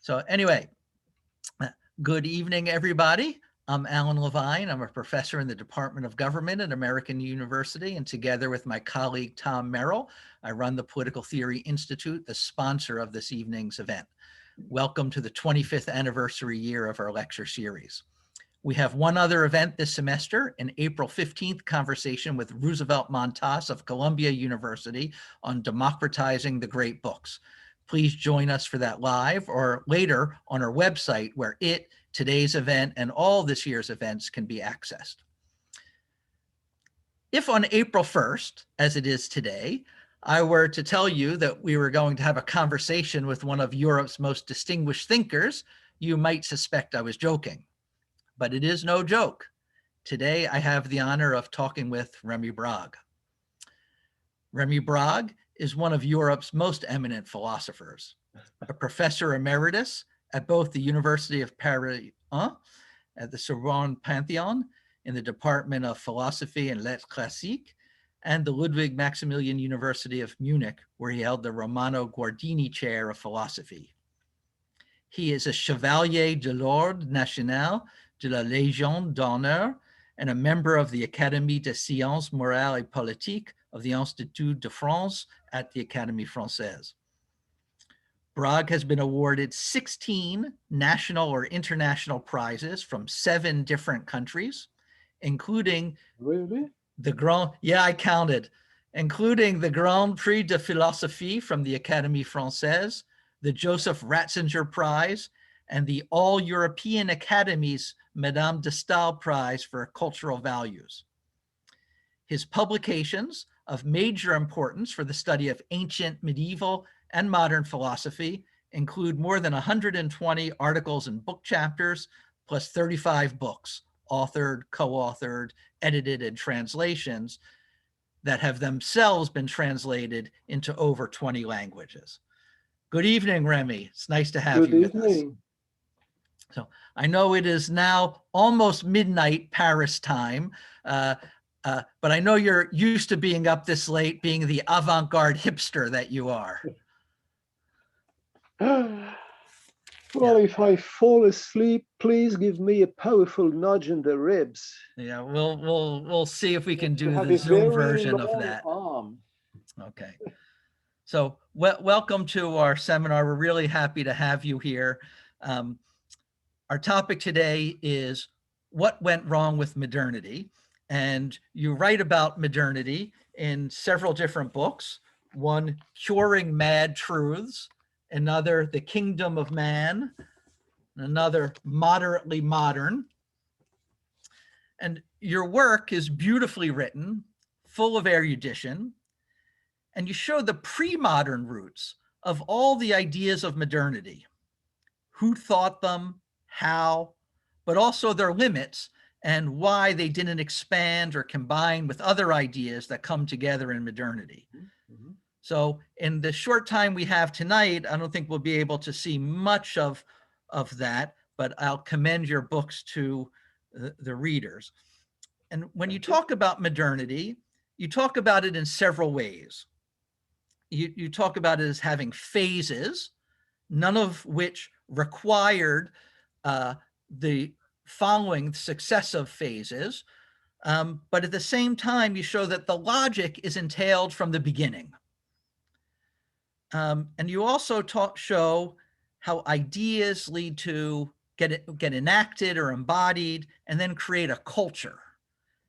So anyway, good evening, everybody. I'm Alan Levine. I'm a professor in the Department of Government at American University, and together with my colleague Tom Merrill, I run the Political Theory Institute, the sponsor of this evening's event. Welcome to the 25th anniversary year of our lecture series. We have one other event this semester, an April 15th conversation with Roosevelt Montas of Columbia University on democratizing the great books. Please join us for that live or later on our website where today's event, and all this year's events can be accessed. If on April 1st, as it is today, I were to tell you that we were going to have a conversation with one of Europe's most distinguished thinkers, you might suspect I was joking. But it is no joke. Today, I have the honor of talking with Rémi Brague. Rémi Brague is one of Europe's most eminent philosophers, a professor emeritus at both the University of Paris, at the Sorbonne Pantheon in the Department of Philosophy and Lettres Classiques, and the Ludwig Maximilian University of Munich, where he held the Romano Guardini Chair of Philosophy. He is a Chevalier de l'Ordre National de la Légion d'Honneur and a member of the Académie des Sciences Morales et Politiques of the Institut de France at the Académie Française. Brague has been awarded 16 national or international prizes from 7 different countries, including I counted, including the Grand Prix de Philosophie from the Académie Française, the Joseph Ratzinger Prize, and the All-European Academy's Madame de Staël Prize for Cultural Values. His publications of major importance for the study of ancient, medieval, and modern philosophy include more than 120 articles and book chapters, plus 35 books, authored, co-authored, edited, and translations that have themselves been translated into over 20 languages. Good evening, Rémi. It's nice to have you with us. So I know it is now almost midnight Paris time, but I know you're used to being up this late, being the avant-garde hipster that you are. Well, if I fall asleep, please give me a powerful nudge in the ribs. Yeah, we'll see if we can do the Zoom version of that. Okay. So welcome to our seminar. We're really happy to have you here. Our topic today is what went wrong with modernity. And you write about modernity in several different books. One, Curing Mad Truths. Another, The Kingdom of Man. Another, Moderately Modern. And your work is beautifully written, full of erudition, and you show the pre-modern roots of all the ideas of modernity. Who thought them, how, but also their limits and why they didn't expand or combine with other ideas that come together in modernity. Mm-hmm. So in the short time we have tonight, I don't think we'll be able to see much of that, but I'll commend your books to the readers. And when you talk about modernity, you talk about it in several ways. You talk about it as having phases, none of which required the following successive phases, but at the same time, you show that the logic is entailed from the beginning. And you also show how ideas lead to get enacted or embodied and then create a culture.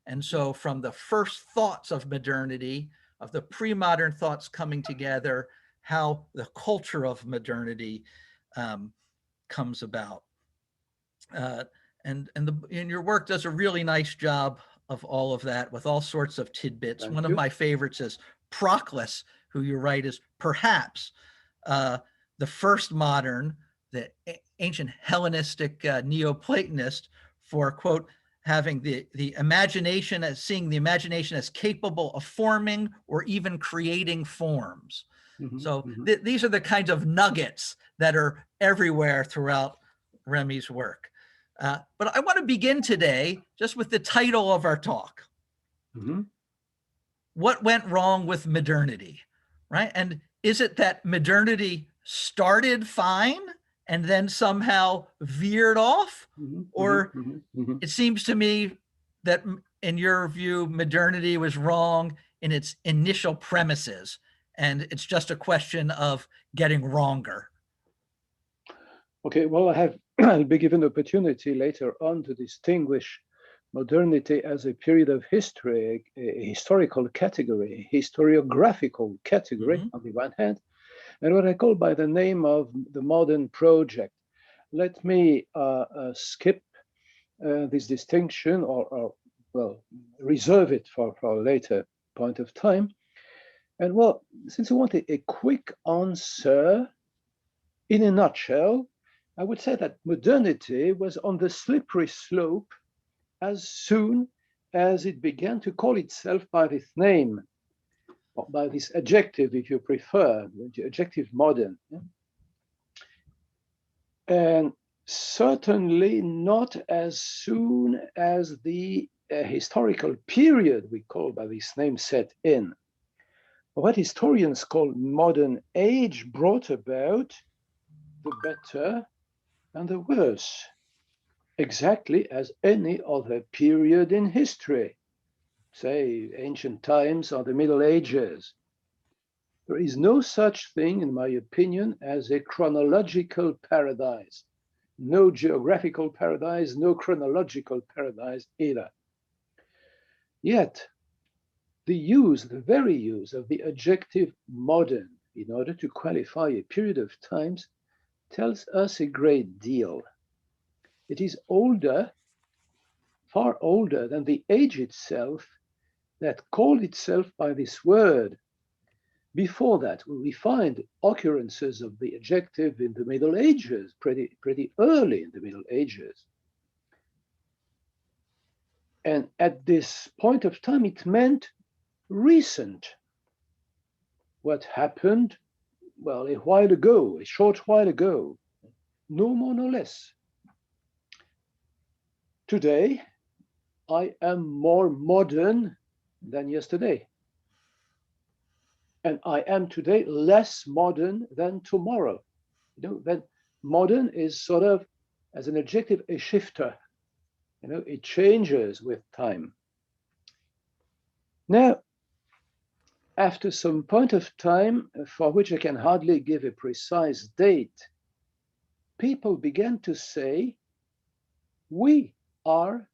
And so from the first thoughts of modernity, of the pre-modern thoughts coming together, how the culture of modernity comes about. And your work does a really nice job of all of that with all sorts of tidbits. One of my favorites is Proclus, who you write is perhaps the first modern, the ancient Hellenistic Neoplatonist for, quote, having the imagination as seeing the imagination as capable of forming or even creating forms. Mm-hmm, so these are the kinds of nuggets that are everywhere throughout Rémi's work. But I want to begin today just with the title of our talk. Mm-hmm. What went wrong with modernity, right? And is it that modernity started fine and then somehow veered off? Or mhm. it seems to me that in your view, modernity was wrong in its initial premises, and it's just a question of getting wronger. Okay, well, I'll be given the opportunity later on to distinguish modernity as a period of history, a historical category, a historiographical category on the one hand, and what I call by the name of the modern project. Let me skip this distinction or, well, reserve it for a later point of time. And well, since I want a quick answer, in a nutshell, I would say that modernity was on the slippery slope as soon as it began to call itself by this name, or by this adjective, if you prefer, the adjective modern. Yeah? And certainly not as soon as the historical period we call by this name set in. What historians call modern age brought about the better and the worse, exactly as any other period in history, say ancient times or the Middle Ages. There is no such thing, in my opinion, as a chronological paradise. No geographical paradise, no chronological paradise either. Yet, the very use of the adjective modern in order to qualify a period of times tells us a great deal. It is older, far older than the age itself that called itself by this word. Before that, we find occurrences of the adjective in the Middle Ages, pretty early in the Middle Ages. And at this point of time, it meant recent. What happened, well, a while ago, a short while ago, no more, no less. Today, I am more modern than yesterday. And I am today less modern than tomorrow. You know, then modern is sort of, as an adjective, a shifter. You know, it changes with time. Now, after some point of time, for which I can hardly give a precise date, people began to say, we are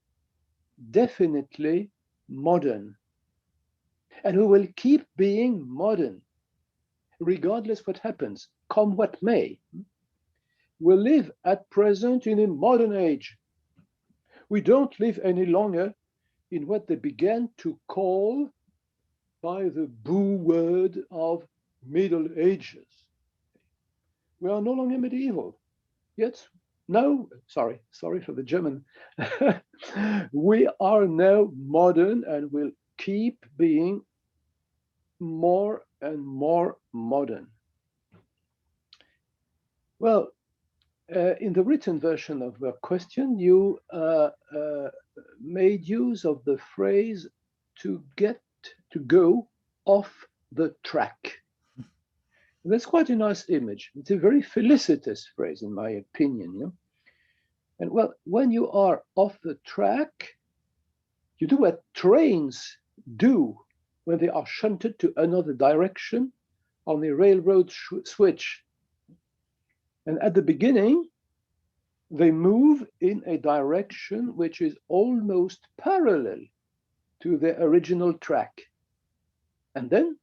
definitely modern. And we will keep being modern, regardless what happens, come what may. We live at present in a modern age. We don't live any longer in what they began to call by the boo word of Middle Ages. We are no longer medieval. Yet, no, sorry for the German. We are now modern and will keep being more and more modern. Well, in the written version of the question, you made use of the phrase to go off the track. And that's quite a nice image. It's a very felicitous phrase, in my opinion. You know? And well, when you are off the track, you do what trains do when they are shunted to another direction on a railroad switch. And at the beginning, they move in a direction which is almost parallel to their original track. And then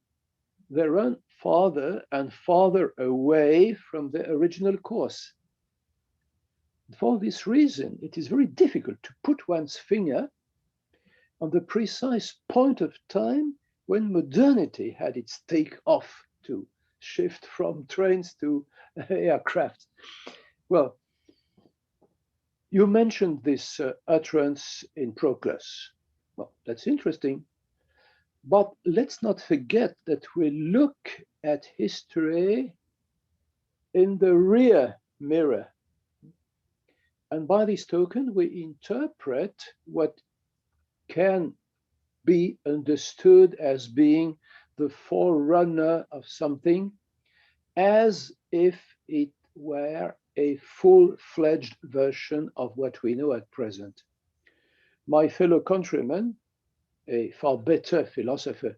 they run farther and farther away from their original course. For this reason, it is very difficult to put one's finger on the precise point of time when modernity had its take off to shift from trains to aircraft. Well, you mentioned this utterance in Proclus. Well, that's interesting. But let's not forget that we look at history in the rear mirror. And by this token, we interpret what can be understood as being the forerunner of something as if it were a full-fledged version of what we know at present. My fellow countryman, a far better philosopher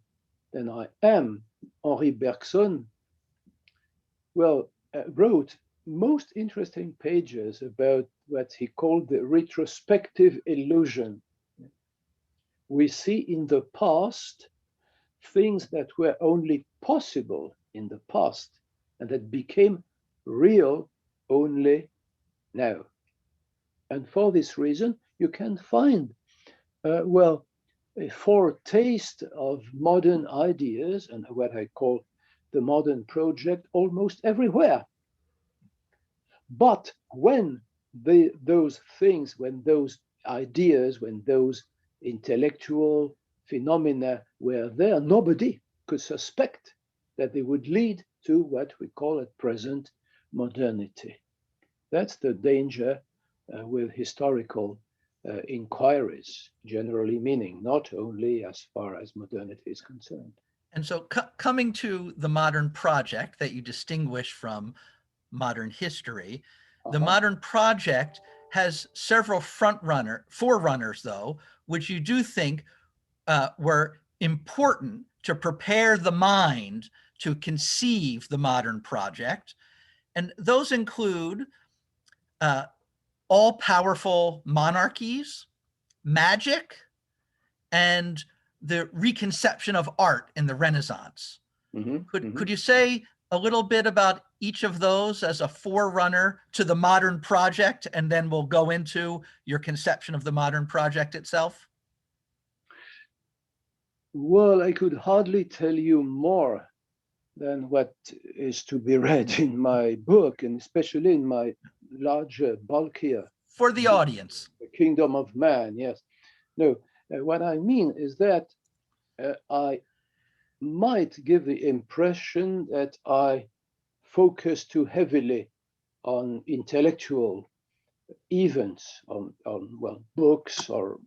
than I am, Henri Bergson, wrote most interesting pages about what he called the retrospective illusion. We see in the past things that were only possible in the past and that became real only now. And for this reason, you can find, a foretaste of modern ideas and what I call the modern project almost everywhere. But when those things, when those ideas, when those intellectual phenomena were there, nobody could suspect that they would lead to what we call at present modernity. That's the danger with historical inquiries, generally meaning, not only as far as modernity is concerned. And so coming to the modern project that you distinguish from modern history, the modern project has several forerunners, though, which you do think were important to prepare the mind to conceive the modern project. And those include all-powerful monarchies, magic, and the reconception of art in the Renaissance. Could you say a little bit about each of those as a forerunner to the modern project, and then we'll go into your conception of the modern project itself? Well, I could hardly tell you more than what is to be read in my book, and especially in my larger, bulkier. For the audience. The Kingdom of Man, yes. No, what I mean is that I might give the impression that I focus too heavily on intellectual events, on books or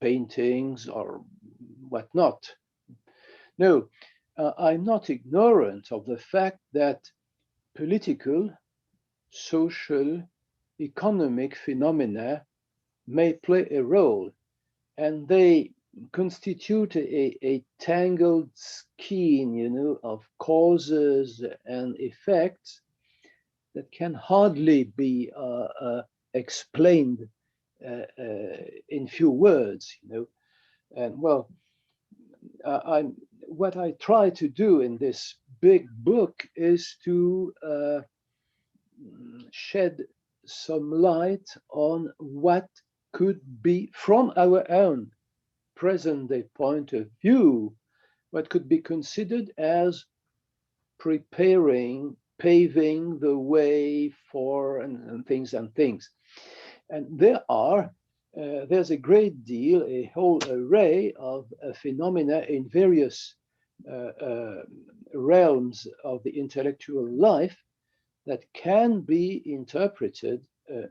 paintings or whatnot. No, I'm not ignorant of the fact that political, social, economic phenomena may play a role, and they constitute a tangled skein, of causes and effects that can hardly be explained in few words, And what I try to do in this big book is to shed some light on what could be, from our own present day point of view, what could be considered as paving the way for and things. And there's a great deal, a whole array of phenomena in various realms of the intellectual life that can be interpreted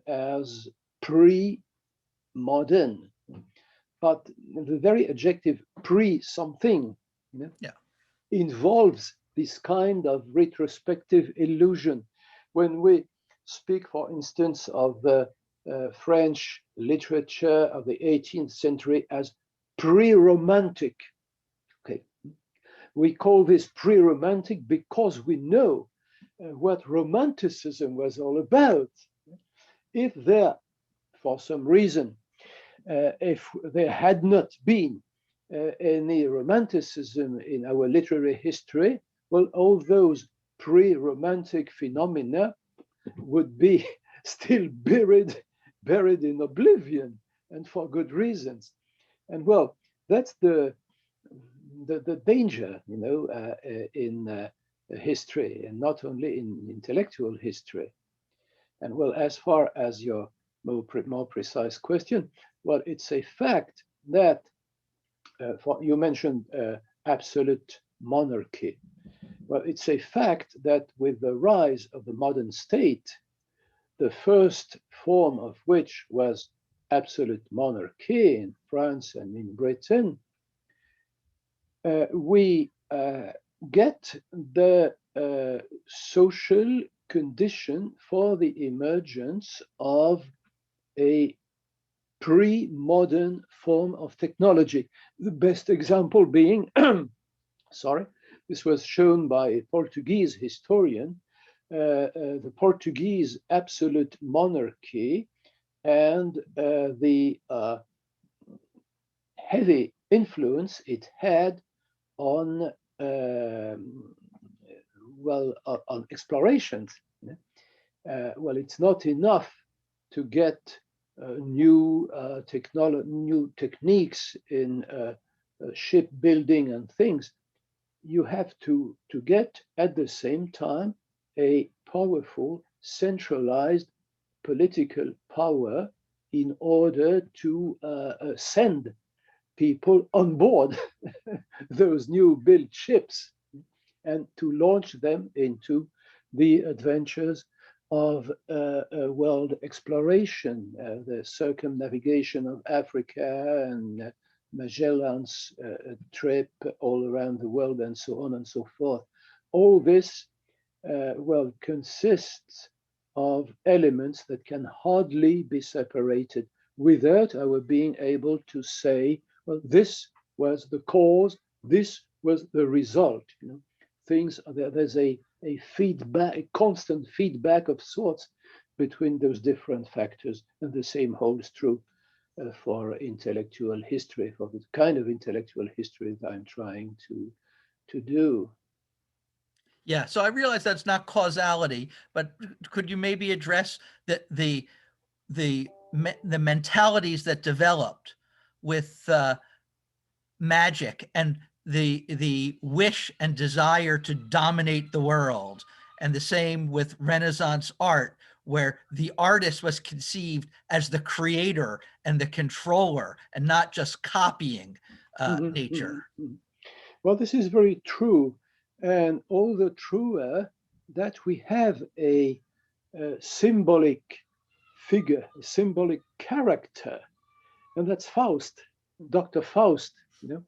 as pre-modern. But the very adjective pre-something involves this kind of retrospective illusion. When we speak, for instance, of the French literature of the 18th century as pre-romantic, we call this pre-romantic because we know what romanticism was all about. If there, for some reason, if there had not been any romanticism in our literary history, well, all those pre-romantic phenomena would be still buried in oblivion, and for good reasons. And well, that's the danger, in history, and not only in intellectual history. And well, as far as your more precise question, well, it's a fact that you mentioned absolute monarchy. Well, it's a fact that with the rise of the modern state, the first form of which was absolute monarchy in France and in Britain, we get the social, condition for the emergence of a pre-modern form of technology. The best example being, sorry, this was shown by a Portuguese historian, the Portuguese absolute monarchy and the heavy influence it had on on explorations. Well, it's not enough to get new techniques in shipbuilding and things. You have to get at the same time a powerful, centralized political power in order to send people on board those new built ships and to launch them into the adventures of world exploration, the circumnavigation of Africa and Magellan's trip all around the world and so on and so forth. All this, consists of elements that can hardly be separated without our being able to say, well, this was the cause, this was the result. You know, there's a feedback, a constant feedback of sorts between those different factors, and the same holds true for intellectual history, for the kind of intellectual history that I'm trying to do. Yeah, so I realize that's not causality, but could you maybe address the mentalities that developed with magic and the wish and desire to dominate the world, and the same with Renaissance art, where the artist was conceived as the creator and the controller and not just copying nature? Well, this is very true, and all the truer that we have a symbolic figure, a symbolic character, and that's Faust, Dr. Faust, you know,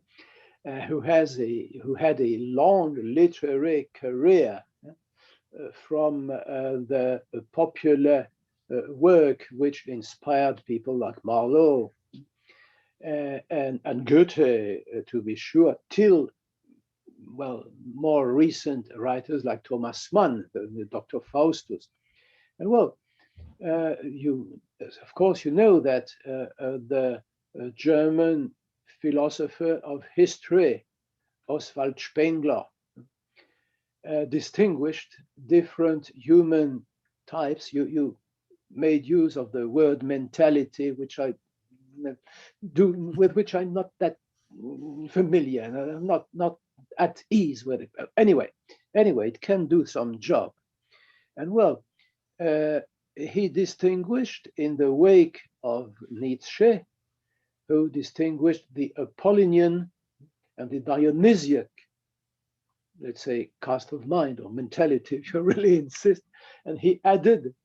who had a long literary career from the popular work which inspired people like Marlowe and Goethe, to be sure, till more recent writers like Thomas Mann, the Dr. Faustus. And of course, you know that the German philosopher of history, Oswald Spengler, distinguished different human types. You made use of the word mentality, with which I'm not that familiar, and I'm not at ease with it. Anyway, it can do some job. And he distinguished in the wake of Nietzsche, who distinguished the Apollonian and the Dionysiac, let's say, cast of mind or mentality, if you really insist. And he added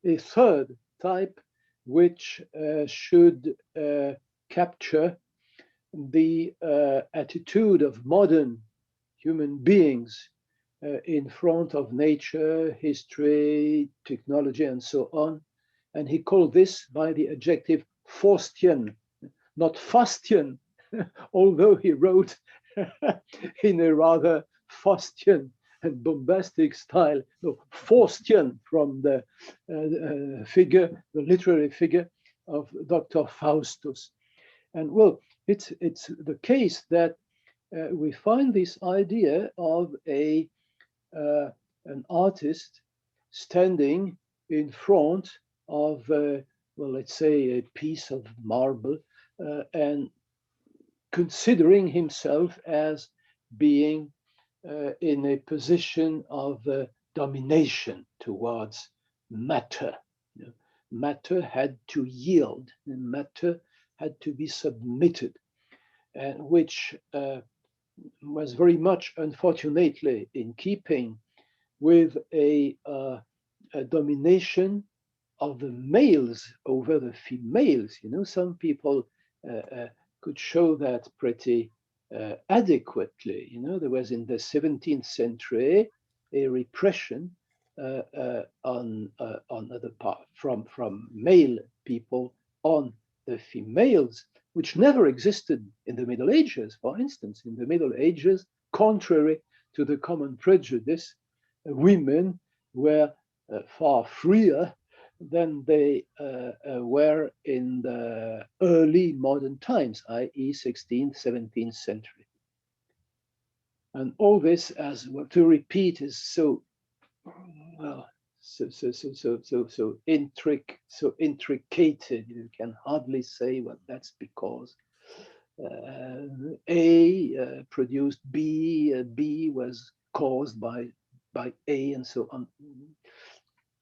a third type, which should capture the attitude of modern human beings in front of nature, history, technology, and so on. And he called this by the adjective Faustian, not Faustian, although he wrote in a rather Faustian and bombastic style, no, Faustian, from the literary figure of Dr. Faustus. And it's the case that we find this idea of an artist standing in front of, let's say, a piece of marble and considering himself as being in a position of domination towards matter. You know, matter had to yield, and matter had to be submitted, and which was very much, unfortunately, in keeping with a domination of the males over the females. You know, some people could show that pretty adequately. You know, there was in the 17th century a repression on the part from male people on the females, which never existed in the Middle Ages. For instance, in the Middle Ages, contrary to the common prejudice, women were far freer than they were in the early modern times, i.e., 16th, 17th century. And all this, as to repeat, is so well, so intricated. You can hardly say, well, that's because A produced B, B was caused by A, and so on.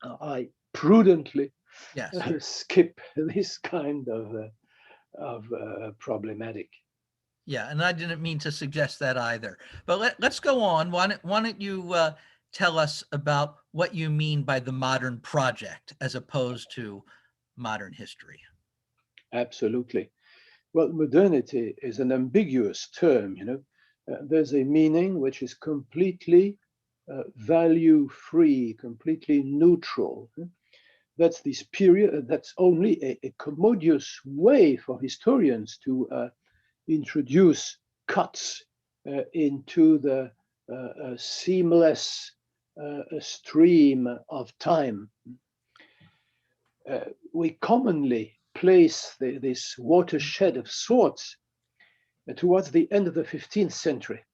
I prudently Yes. skip this kind of problematic. Yeah, and I didn't mean to suggest that either. But let's go on. Why don't you tell us about what you mean by the modern project as opposed to modern history? Absolutely. Well, modernity is an ambiguous term, you know. There's a meaning which is completely value-free, completely neutral. That's this period, that's only a commodious way for historians to introduce cuts into the seamless stream of time. We commonly place this watershed of sorts towards the end of the 15th century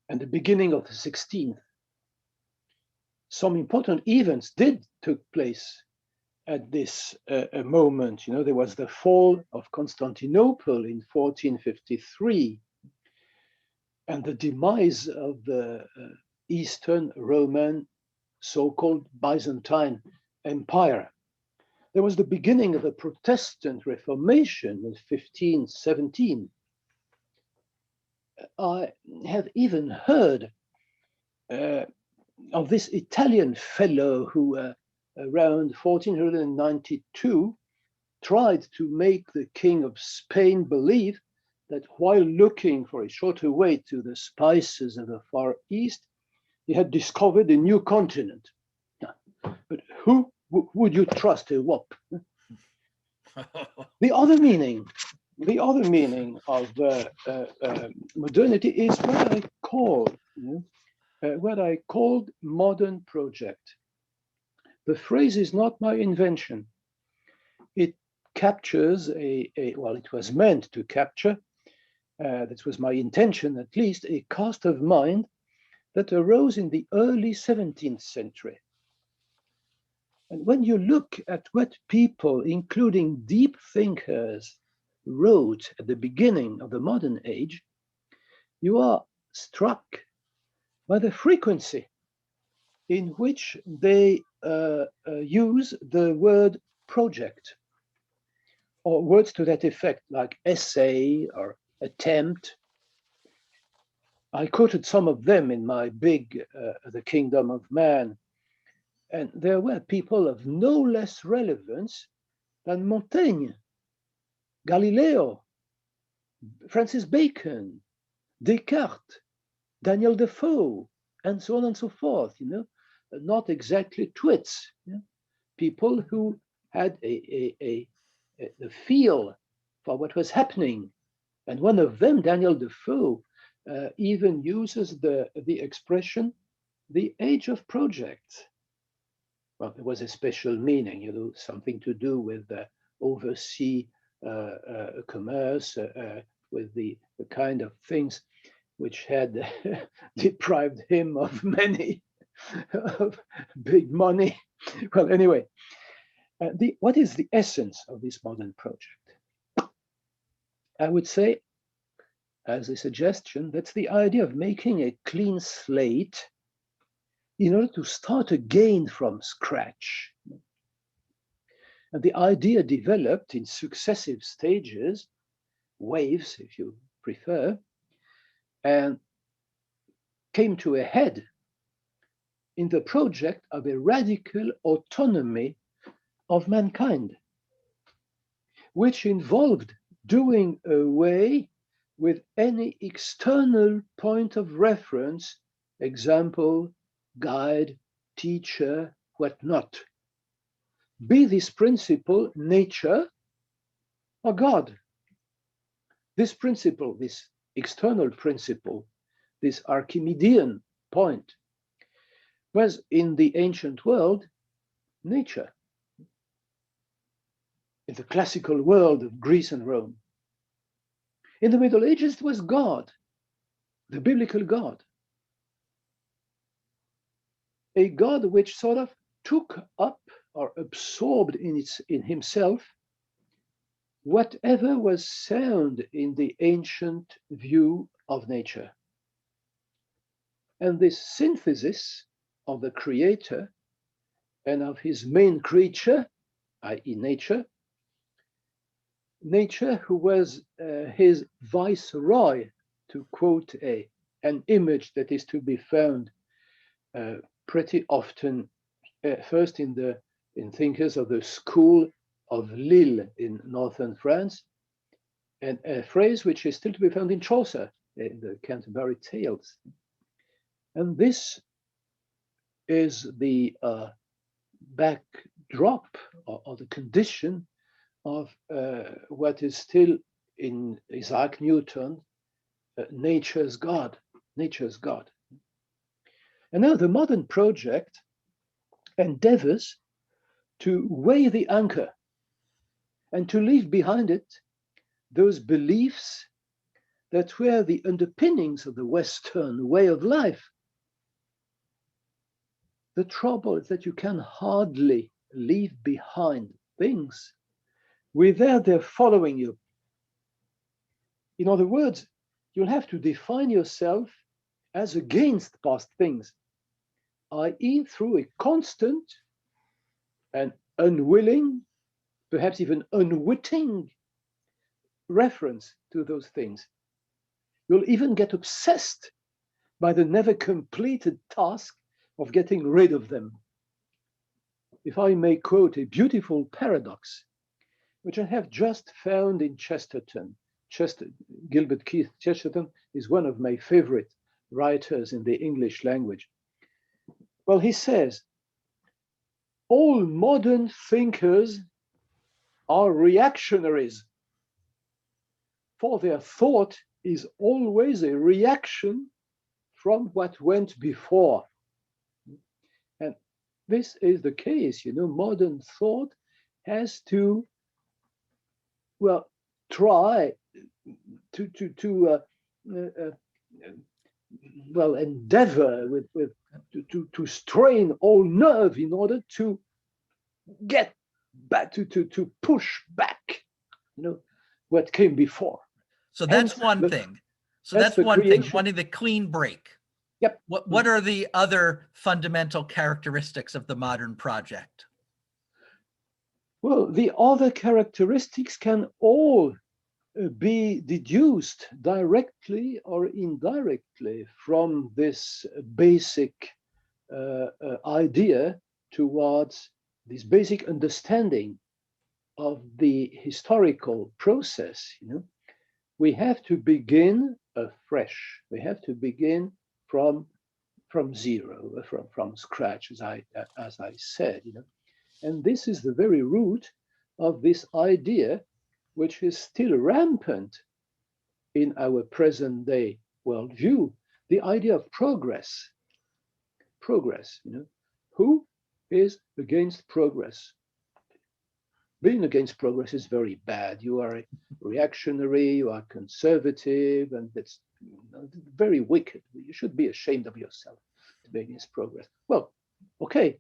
and the beginning of the 16th. Some important events did took place at this moment. You know, there was the fall of Constantinople in 1453 and the demise of the Eastern Roman so-called Byzantine Empire. There was the beginning of the Protestant Reformation in 1517. I have even heard of this Italian fellow who around 1492 tried to make the king of Spain believe that while looking for a shorter way to the spices of the Far East, he had discovered a new continent. But who would you trust a wop? The other meaning of modernity is what I called modern project. The phrase is not my invention. It captures well, it was meant to capture, that was my intention at least, a cast of mind that arose in the early 17th century. And when you look at what people, including deep thinkers, wrote at the beginning of the modern age, you are struck by the frequency in which they use the word project, or words to that effect, like essay or attempt. I quoted some of them in my big The Kingdom of Man, and there were people of no less relevance than Montaigne, Galileo, Francis Bacon, Descartes, Daniel Defoe, and so on and so forth, you know, not exactly twits, you know? People who had the feel for what was happening. And one of them, Daniel Defoe, even uses the expression, the age of projects. Well, there was a special meaning, you know, something to do with overseas commerce, with the kind of things which had deprived him of many of big money. Well, anyway, what is the essence of this modern project? I would say, as a suggestion, that's the idea of making a clean slate in order to start again from scratch. And the idea developed in successive stages, waves, if you prefer, and came to a head in the project of a radical autonomy of mankind, which involved doing away with any external point of reference, example, guide, teacher, what not. Be this principle nature or God. This principle, this external principle, this Archimedean point, was in the ancient world nature. In the classical world of Greece and Rome. In the Middle Ages, it was God, the biblical God. A God which sort of took up or absorbed in himself whatever was sound in the ancient view of nature. And this synthesis of the creator and of his main creature, i.e. nature, who was his viceroy, to quote an image that is to be found pretty often, first in thinkers of the school of Lille in northern France, and a phrase which is still to be found in Chaucer, in the Canterbury Tales. And this is the backdrop or the condition of what is still in Isaac Newton, nature's God, nature's God. And now the modern project endeavors to weigh the anchor and to leave behind it those beliefs that were the underpinnings of the Western way of life. The trouble is that you can hardly leave behind things without their following you. In other words, you'll have to define yourself as against past things, i.e. through a constant and unwilling, perhaps even unwitting reference to those things. You'll even get obsessed by the never completed task of getting rid of them. If I may quote a beautiful paradox, which I have just found in Chesterton. Gilbert Keith Chesterton is one of my favorite writers in the English language. Well, he says, all modern thinkers are reactionaries, for their thought is always a reaction from what went before. And this is the case, modern thought has to, well, try to endeavor to strain all nerve in order to get back, to push back, what came before. So that's one thing. So that's one thing, wanting the clean break. Yep. What are the other fundamental characteristics of the modern project? Well, the other characteristics can all be deduced directly or indirectly from this basic idea towards this basic understanding of the historical process. We have to begin afresh. We have to begin from zero, from scratch, as I said. And this is the very root of this idea, which is still rampant in our present day worldview, the idea of progress. Progress, who is against progress? Being against progress is very bad. You are a reactionary, you are conservative, and that's very wicked. You should be ashamed of yourself to be against progress. Well, okay.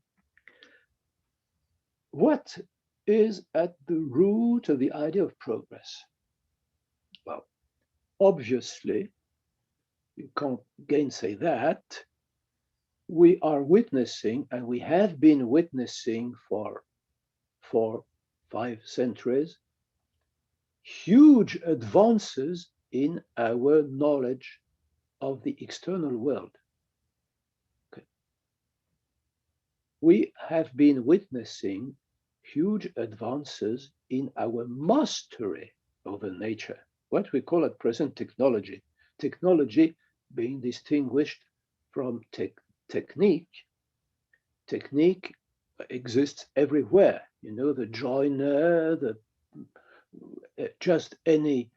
What is at the root of the idea of progress? Well, obviously, you can't gainsay that. We are witnessing, and we have been witnessing for 5 centuries, huge advances in our knowledge of the external world. Okay. We have been witnessing huge advances in our mastery over nature, what we call at present technology. Technology being distinguished from technique, technique exists everywhere. You know, the joiner, just any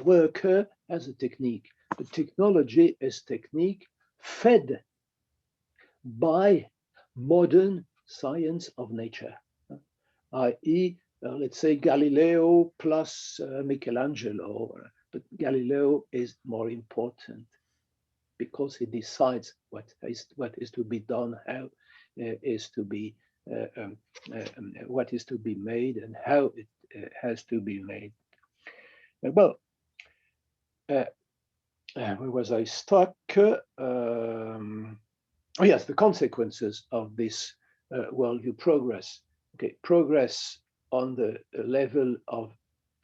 worker has a technique. The technology is technique fed by modern science of nature, i.e., let's say Galileo plus Michelangelo, but Galileo is more important because he decides what is to be done, how is to be what is to be made, and how it has to be made. Well, where was I stuck? Oh yes, the consequences of this worldview progress. Okay, progress on the level of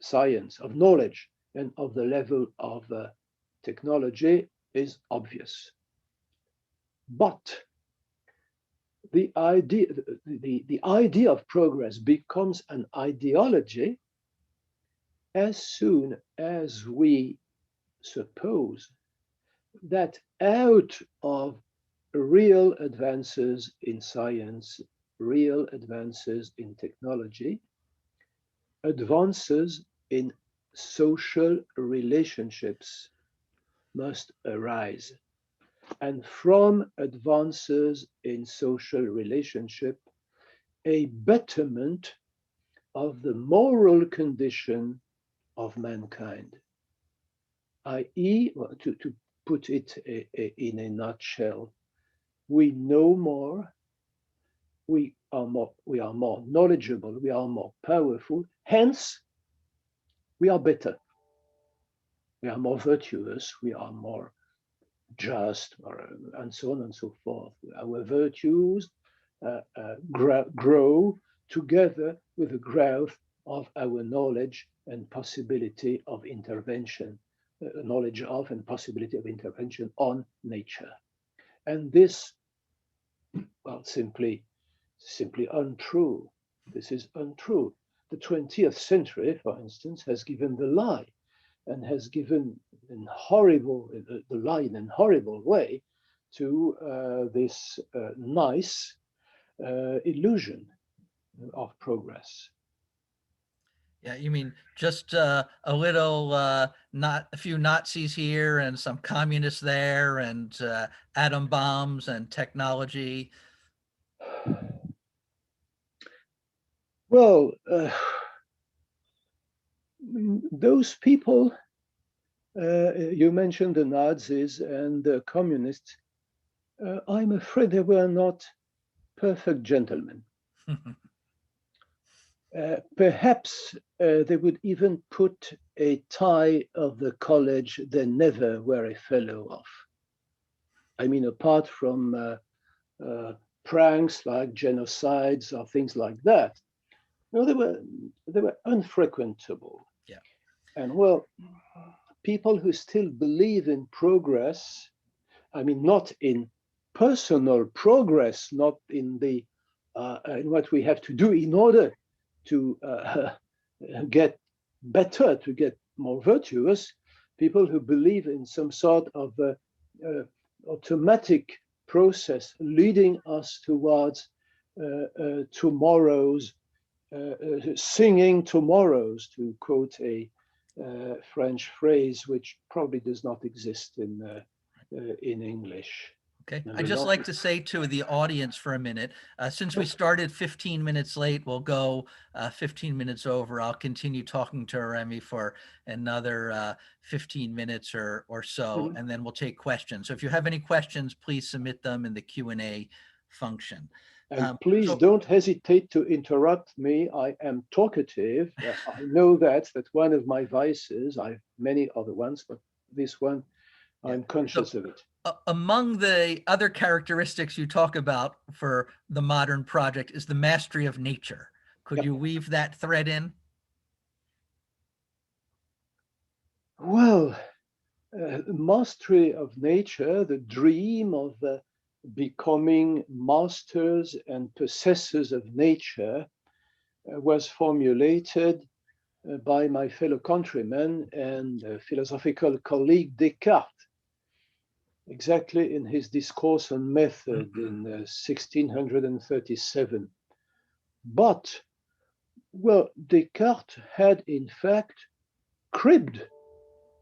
science, of knowledge, and of the level of technology is obvious. But the idea of progress becomes an ideology as soon as we suppose that out of real advances in science, real advances in technology, advances in social relationships must arise. And from advances in social relationship, a betterment of the moral condition of mankind, i.e., well, to put it in a nutshell, we know more, we are more knowledgeable, we are more powerful, hence we are better, we are more virtuous, we are more just, and so on and so forth. Our virtues grow together with the growth of our knowledge and possibility of intervention, knowledge of and possibility of intervention on nature. And this, well, simply untrue. This is untrue. The 20th century, for instance, has given the lie and has given the lie in a horrible way to this nice illusion of progress. Yeah, you mean just a little, not a few Nazis here and some communists there and atom bombs and technology. Well, those people, you mentioned the Nazis and the communists, I'm afraid they were not perfect gentlemen. Perhaps they would even put a tie of the college they never were a fellow of. I mean, apart from pranks like genocides or things like that, no, they were unfrequentable. Yeah. And well, people who still believe in progress, I mean, not in personal progress, not in the in what we have to do in order to get better, to get more virtuous, people who believe in some sort of automatic process leading us towards tomorrow's singing tomorrows, to quote a French phrase which probably does not exist in English. Okay, I'd just like to say to the audience for a minute, since we started 15 minutes late, we'll go 15 minutes over. I'll continue talking to Rémi for another 15 minutes or so, and then we'll take questions. So if you have any questions, please submit them in the Q&A function. And please don't hesitate to interrupt me. I am talkative. I know that's one of my vices. I have many other ones, but this one, I'm conscious of it. Among the other characteristics you talk about for the modern project is the mastery of nature. Could you weave that thread in? Well, mastery of nature, the dream of becoming masters and possessors of nature was formulated by my fellow countryman and philosophical colleague Descartes. exactly in his Discourse on Method in 1637. But, well, Descartes had in fact cribbed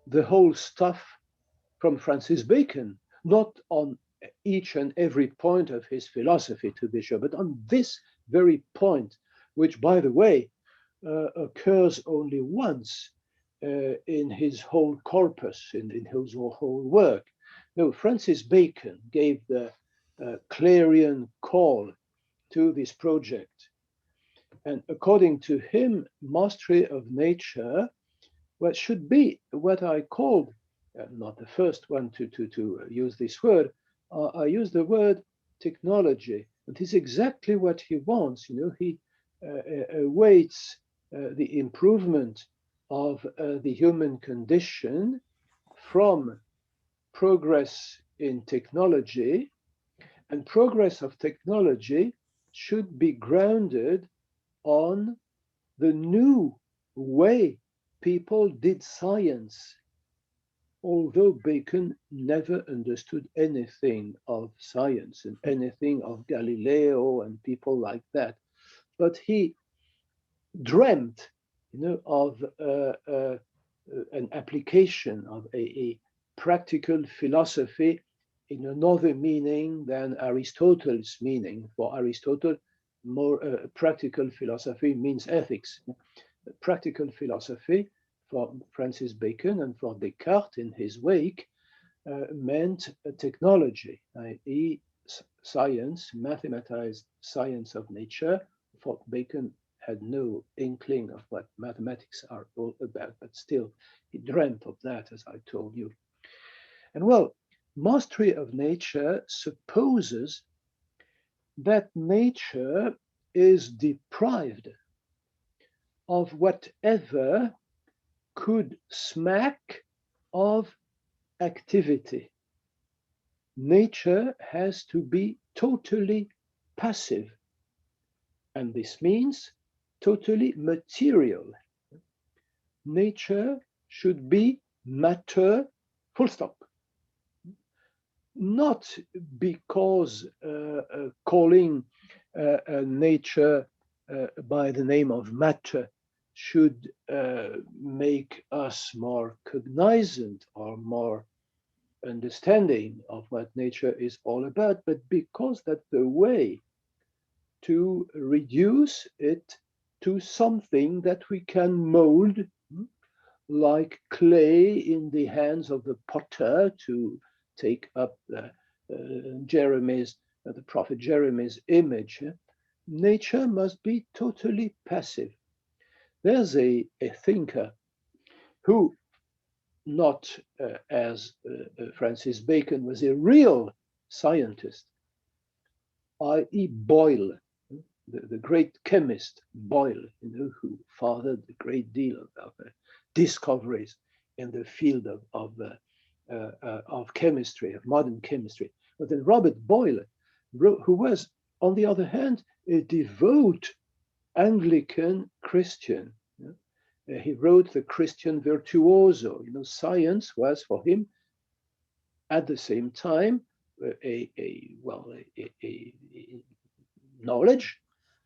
the whole stuff from Francis Bacon, not on each and every point of his philosophy, to be sure, but on this very point, which, by the way, occurs only once in his whole corpus, in his whole work. No, Francis Bacon gave the clarion call to this project. And according to him, mastery of nature, what should be what I called, not the first one to use this word, I use the word technology. And this is exactly what he wants. He awaits the improvement of the human condition from progress in technology, and progress of technology should be grounded on the new way people did science, although Bacon never understood anything of science and anything of Galileo and people like that. But he dreamt, of an application of a practical philosophy in another meaning than Aristotle's meaning. For Aristotle, more practical philosophy means ethics. Practical philosophy for Francis Bacon and for Descartes in his wake meant technology, i.e., science, mathematized science of nature. For Bacon had no inkling of what mathematics are all about, but still he dreamt of that, as I told you. And well, mastery of nature supposes that nature is deprived of whatever could smack of activity. Nature has to be totally passive, and this means totally material. Nature should be matter, full stop. Not because calling nature by the name of matter should make us more cognizant or more understanding of what nature is all about, but because that's the way to reduce it to something that we can mold, like clay in the hands of the potter, to take up the prophet Jeremy's image. Nature must be totally passive. There's a thinker who, not as Francis Bacon, was a real scientist, i.e. Boyle, the great chemist Boyle, who fathered a great deal of discoveries in the field of chemistry, of modern chemistry. But then Robert Boyle, who was, on the other hand, a devout Anglican Christian. He wrote The Christian Virtuoso. Science was for him, at the same time, a knowledge,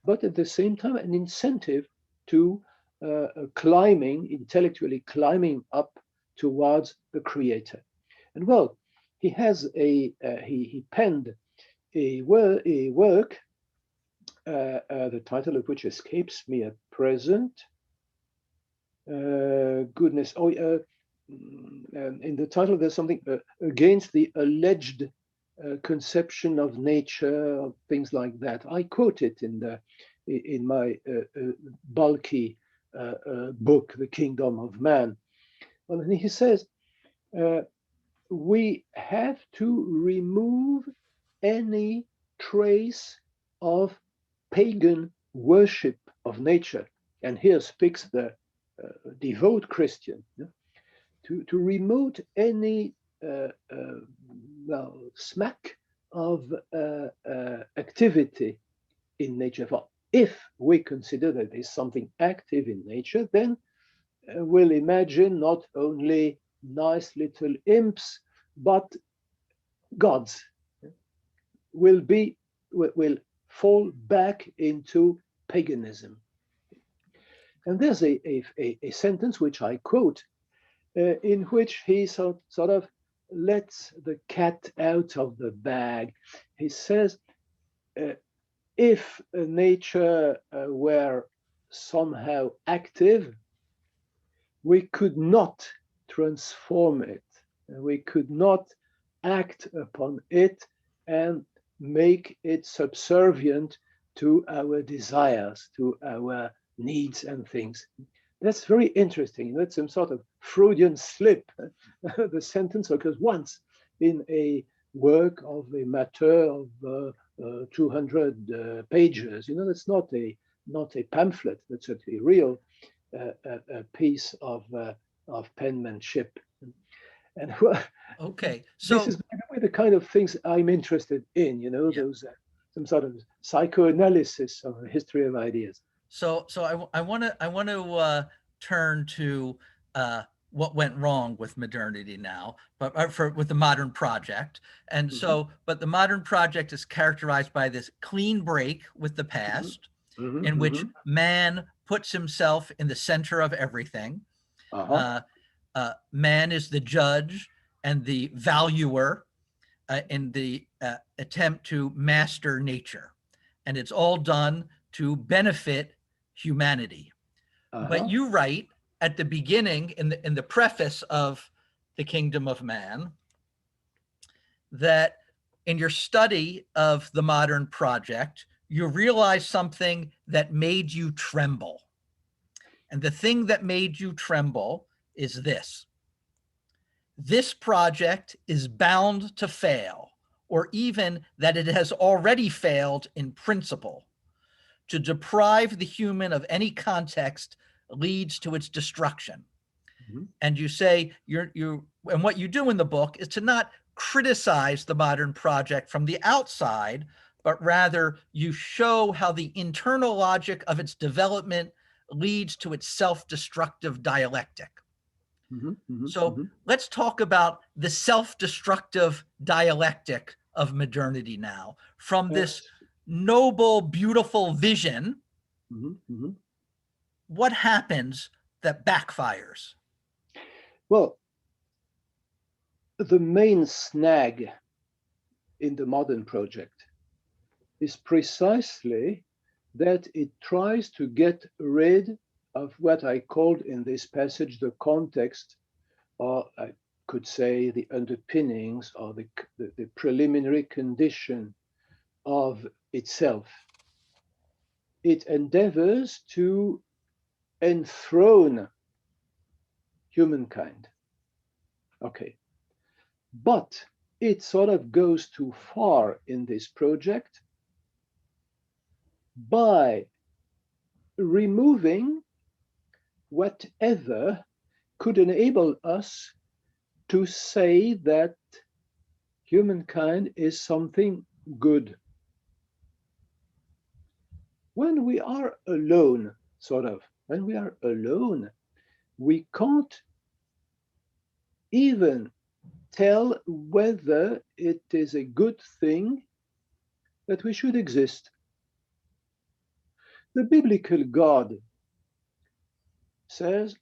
but at the same time an incentive to intellectually climbing up towards the Creator. And well, he has he penned a work, the title of which escapes me at present. In the title there's something against the alleged conception of nature, things like that. I quote it in my bulky book, The Kingdom of Man. And he says, we have to remove any trace of pagan worship of nature. And here speaks the devout Christian, to remove any smack of activity in nature. For if we consider that there's something active in nature, then we'll imagine not only nice little imps, but gods will fall back into paganism. And there's a sentence which I quote, in which he sort of lets the cat out of the bag. He says, if nature were somehow active, we could not transform it. We could not act upon it and make it subservient to our desires, to our needs and things. That's very interesting. That's some sort of Freudian slip. The sentence occurs once in a work of a matter of 200 pages. You know, that's not a pamphlet. That's a real piece of penmanship. And okay, so this is the kind of things I'm interested in. You know, those some sort of psychoanalysis of the history of ideas. So I want to turn to what went wrong with modernity now, but with the modern project. And so, but the modern project is characterized by this clean break with the past, in which man puts himself in the center of everything. Man is the judge and the valuer in the attempt to master nature, and it's all done to benefit humanity. But you write at the beginning, in the preface of The Kingdom of Man, that in your study of the modern project, you realized something that made you tremble. And the thing that made you tremble is this: this project is bound to fail, or even that it has already failed in principle. To deprive the human of any context leads to its destruction. And you say and what you do in the book is to not criticize the modern project from the outside, but rather you show how the internal logic of its development leads to its self-destructive dialectic. Let's talk about the self-destructive dialectic of modernity now. From this noble, beautiful vision, what happens that backfires? Well, the main snag in the modern project is precisely that it tries to get rid of what I called in this passage the context, or I could say the underpinnings, or the preliminary condition of itself. It endeavors to enthrone humankind. Okay. But it sort of goes too far in this project by removing whatever could enable us to say that humankind is something good. When we are alone, we can't even tell whether it is a good thing that we should exist. The biblical God says,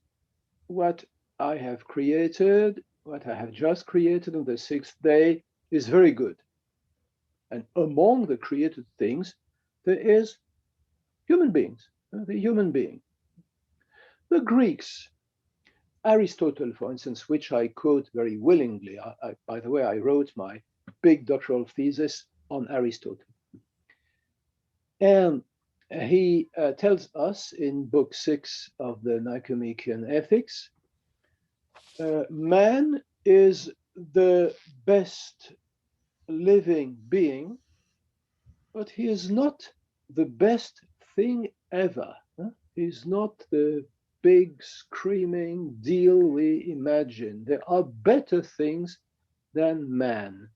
what I have created, what I have just created on the sixth day is very good. And among the created things, there is human beings, the human being. The Greeks, Aristotle, for instance, which I quote very willingly. By the way, I wrote my big doctoral thesis on Aristotle. And he tells us in book 6 of the Nicomachean Ethics, man is the best living being, but he is not the best thing ever. He's not the big screaming deal we imagine. There are better things than man.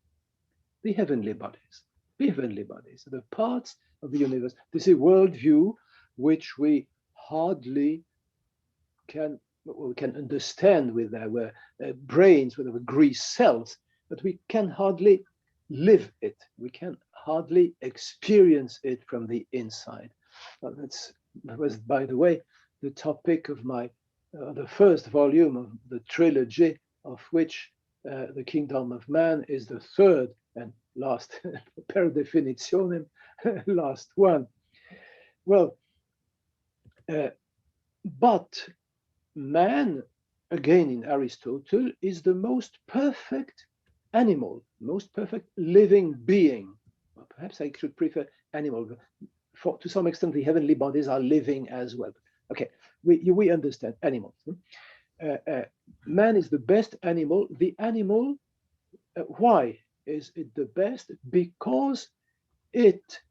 The heavenly bodies, the parts of the universe. This is a worldview which we hardly can understand with our brains, with our grease cells, but we can hardly live it. We can hardly experience it from the inside. Well, that was, by the way, the topic of my the first volume of the trilogy, of which the Kingdom of Man is the third and last, per definitionem, last one. Well, but man, again in Aristotle, is the most perfect animal, most perfect living being. Well, perhaps I should prefer animal. To some extent, the heavenly bodies are living as well. Okay, we understand animals. Man is the best animal. The animal, why is it the best? Because it,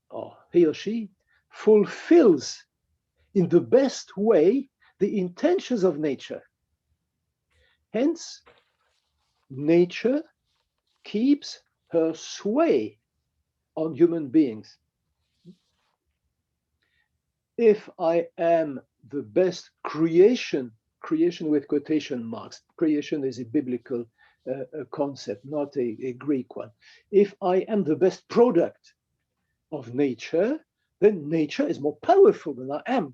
or he or she, fulfills in the best way the intentions of nature. Hence, nature keeps her sway on human beings. If I am the best creation with quotation marks, creation is a biblical concept, not a Greek one. If I am the best product of nature, then nature is more powerful than I am.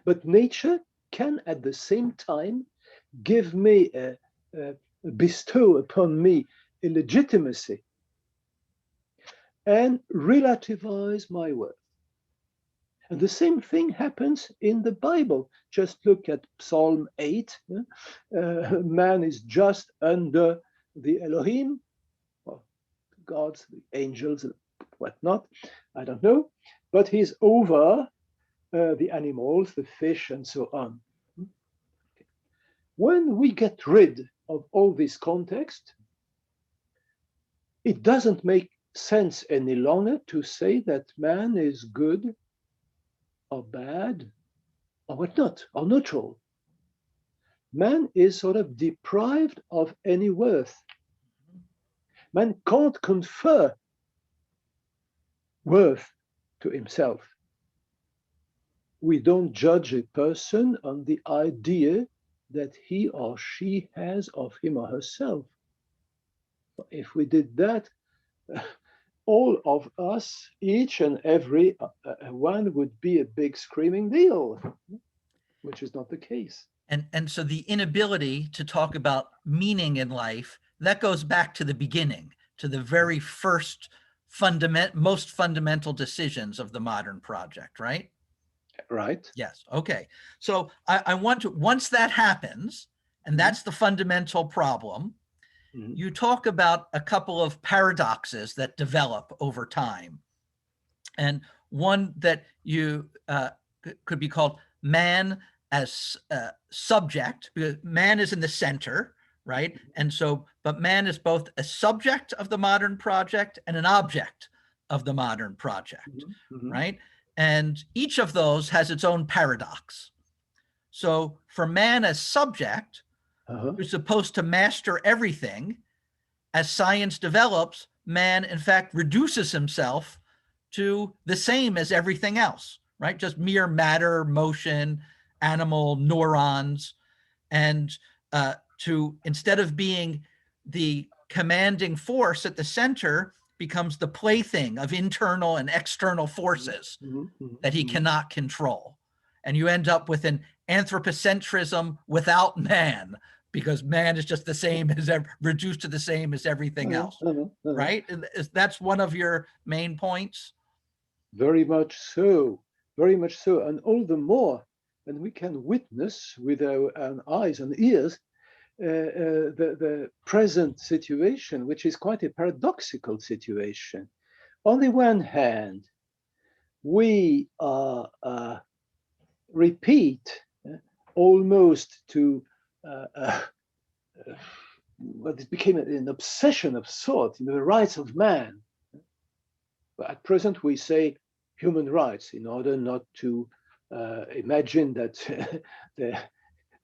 But nature can at the same time give me, bestow upon me a legitimacy and relativize my worth. And the same thing happens in the Bible. Just look at Psalm 8. Man is just under the Elohim, or gods, the angels, whatnot, I don't know, but he's over the animals, the fish, and so on. When we get rid of all this context, it doesn't make sense any longer to say that man is good or bad or whatnot, or neutral. Man is sort of deprived of any worth. Man can't confer worth to himself. We don't judge a person on the idea that he or she has of him or herself. If we did that, all of us, each and every one, would be a big screaming deal, which is not the case. And so the inability to talk about meaning in life, that goes back to the beginning, to the very first most fundamental decisions of the modern project, right? Right. Yes. Okay. So I want to, once that happens, and that's the fundamental problem, you talk about a couple of paradoxes that develop over time. And one that you could be called man as subject, because man is in the center, right? And so, but man is both a subject of the modern project and an object of the modern project, right? And each of those has its own paradox. So for man as subject, who's supposed to master everything, as science develops, man in fact reduces himself to the same as everything else, right? Just mere matter, motion, animal neurons, and to, instead of being the commanding force at the center, becomes the plaything of internal and external forces that he cannot control. And you end up with an anthropocentrism without man, because man is just the same as, reduced to the same as everything else, right? And that's one of your main points. Very much so, very much so, and all the more when we can witness with our eyes and ears the present situation, which is quite a paradoxical situation. On the one hand, we repeat almost to what it became an obsession of sort, the rights of man. But at present, we say human rights in order not to imagine that there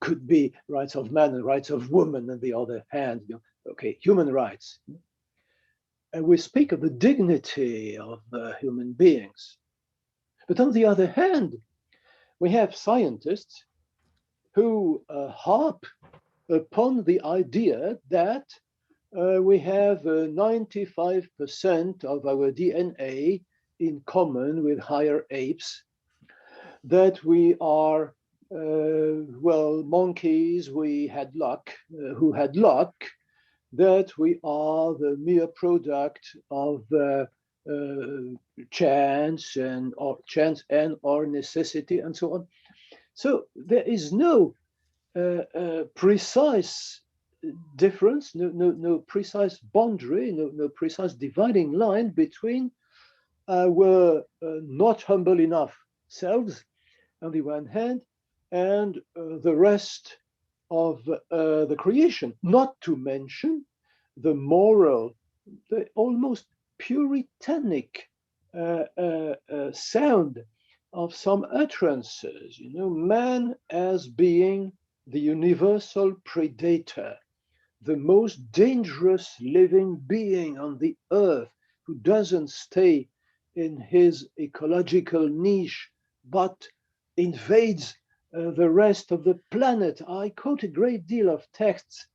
could be rights of man and rights of woman on the other hand. Okay, human rights. And we speak of the dignity of human beings. But on the other hand, we have scientists who harp upon the idea that we have 95% of our DNA in common with higher apes, that we are, well, monkeys, we had luck, who had luck, that we are the mere product of chance and or necessity and so on. So there is no precise difference, no precise boundary, no precise dividing line between our not humble enough selves on the one hand, and the rest of the creation, not to mention the moral, the almost puritanic sound of some utterances, man as being the universal predator, the most dangerous living being on the earth, who doesn't stay in his ecological niche, but invades the rest of the planet. I quote a great deal of texts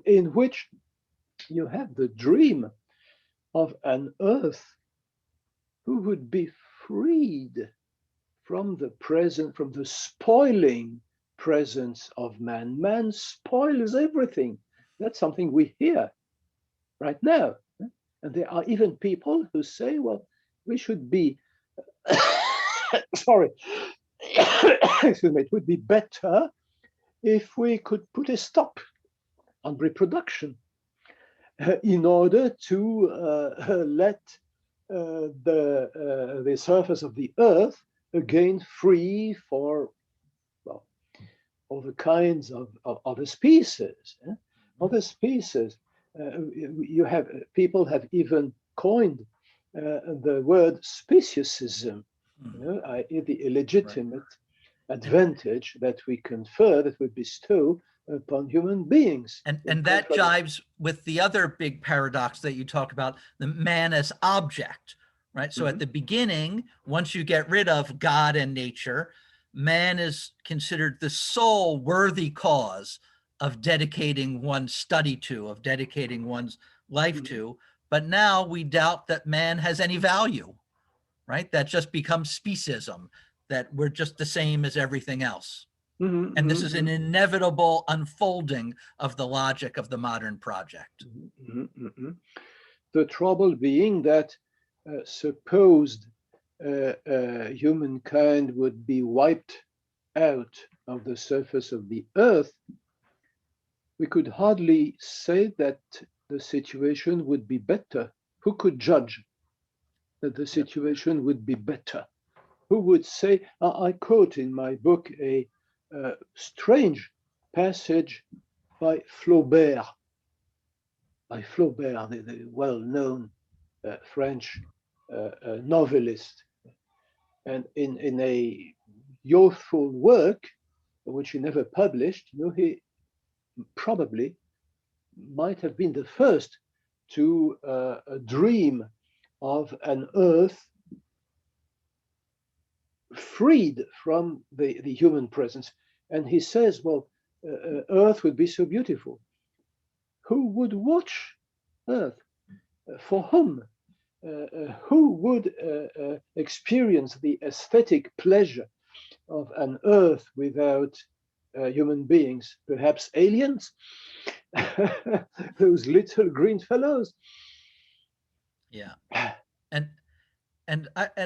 in which you have the dream of an earth who would be freed from the spoiling presence of man. Man spoils everything. That's something we hear right now. And there are even people who say, well, we should be, sorry, excuse me, it would be better if we could put a stop on reproduction in order to let the surface of the earth again free for, well, all the kinds of other species. Other species. You have people have even coined the word speciesism, i.e. the illegitimate advantage that we confer, that we bestow upon human beings. And that jives with the other big paradox that you talk about, the man as object, right? So at the beginning, once you get rid of God and nature, man is considered the sole worthy cause of dedicating one's study to, of dedicating one's life to. But now we doubt that man has any value, right? That just becomes speciesism, that we're just the same as everything else. And this is an inevitable unfolding of the logic of the modern project. The trouble being that supposed humankind would be wiped out of the surface of the earth, we could hardly say that the situation would be better. Who could judge that the situation would be better? Who would say, I quote in my book a strange passage by Flaubert, the well-known French novelist. And in a youthful work, which he never published, he probably might have been the first to dream of an earth freed from the human presence. And he says, well, earth would be so beautiful. Who would watch earth? For whom? Who would experience the aesthetic pleasure of an earth without human beings? Perhaps aliens? Those little green fellows. Yeah. And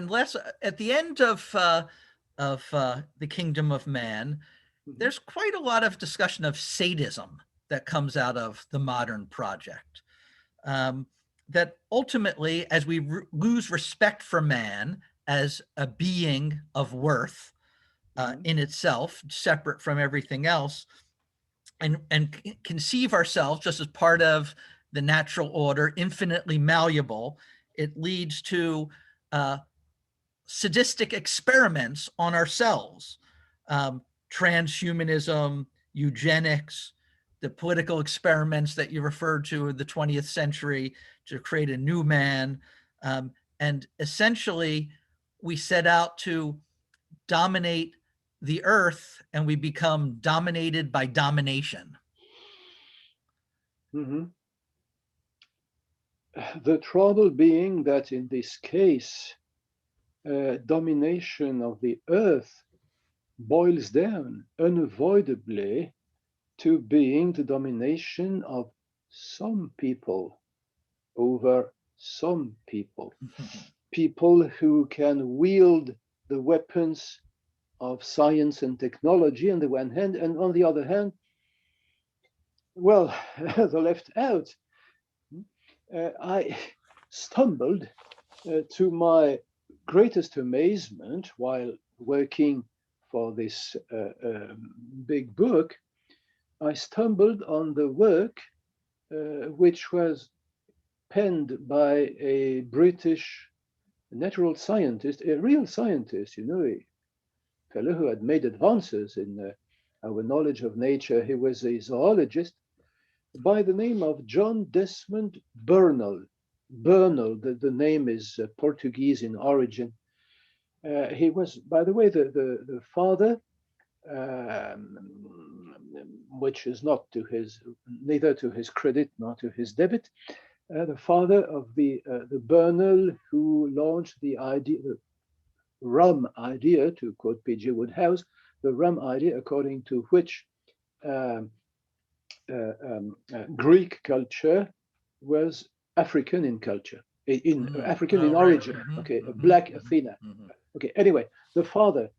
less at the end of the Kingdom of Man, there's quite a lot of discussion of sadism that comes out of the modern project. That ultimately, as we lose respect for man as a being of worth in itself, separate from everything else, and conceive ourselves just as part of the natural order, infinitely malleable, it leads to sadistic experiments on ourselves, transhumanism, eugenics, the political experiments that you referred to in the 20th century to create a new man. And essentially, we set out to dominate the earth and we become dominated by domination. The trouble being that in this case, domination of the earth boils down unavoidably to being the domination of some people over some people. People who can wield the weapons of science and technology on the one hand, and on the other hand, well, the left out. I stumbled, to my greatest amazement, while working for this big book, I stumbled on the work which was penned by a British natural scientist, a real scientist, a fellow who had made advances in our knowledge of nature. He was a zoologist by the name of John Desmond Burnell. Burnell, the name is Portuguese in origin. He was, by the way, the father, which is not to his, neither to his credit nor to his debit, the father of the Burnell who launched the idea, the rum idea, to quote P.G. Wodehouse, the rum idea according to which Greek culture was African in culture, African in origin. Okay, Black Athena. Okay, anyway, the father,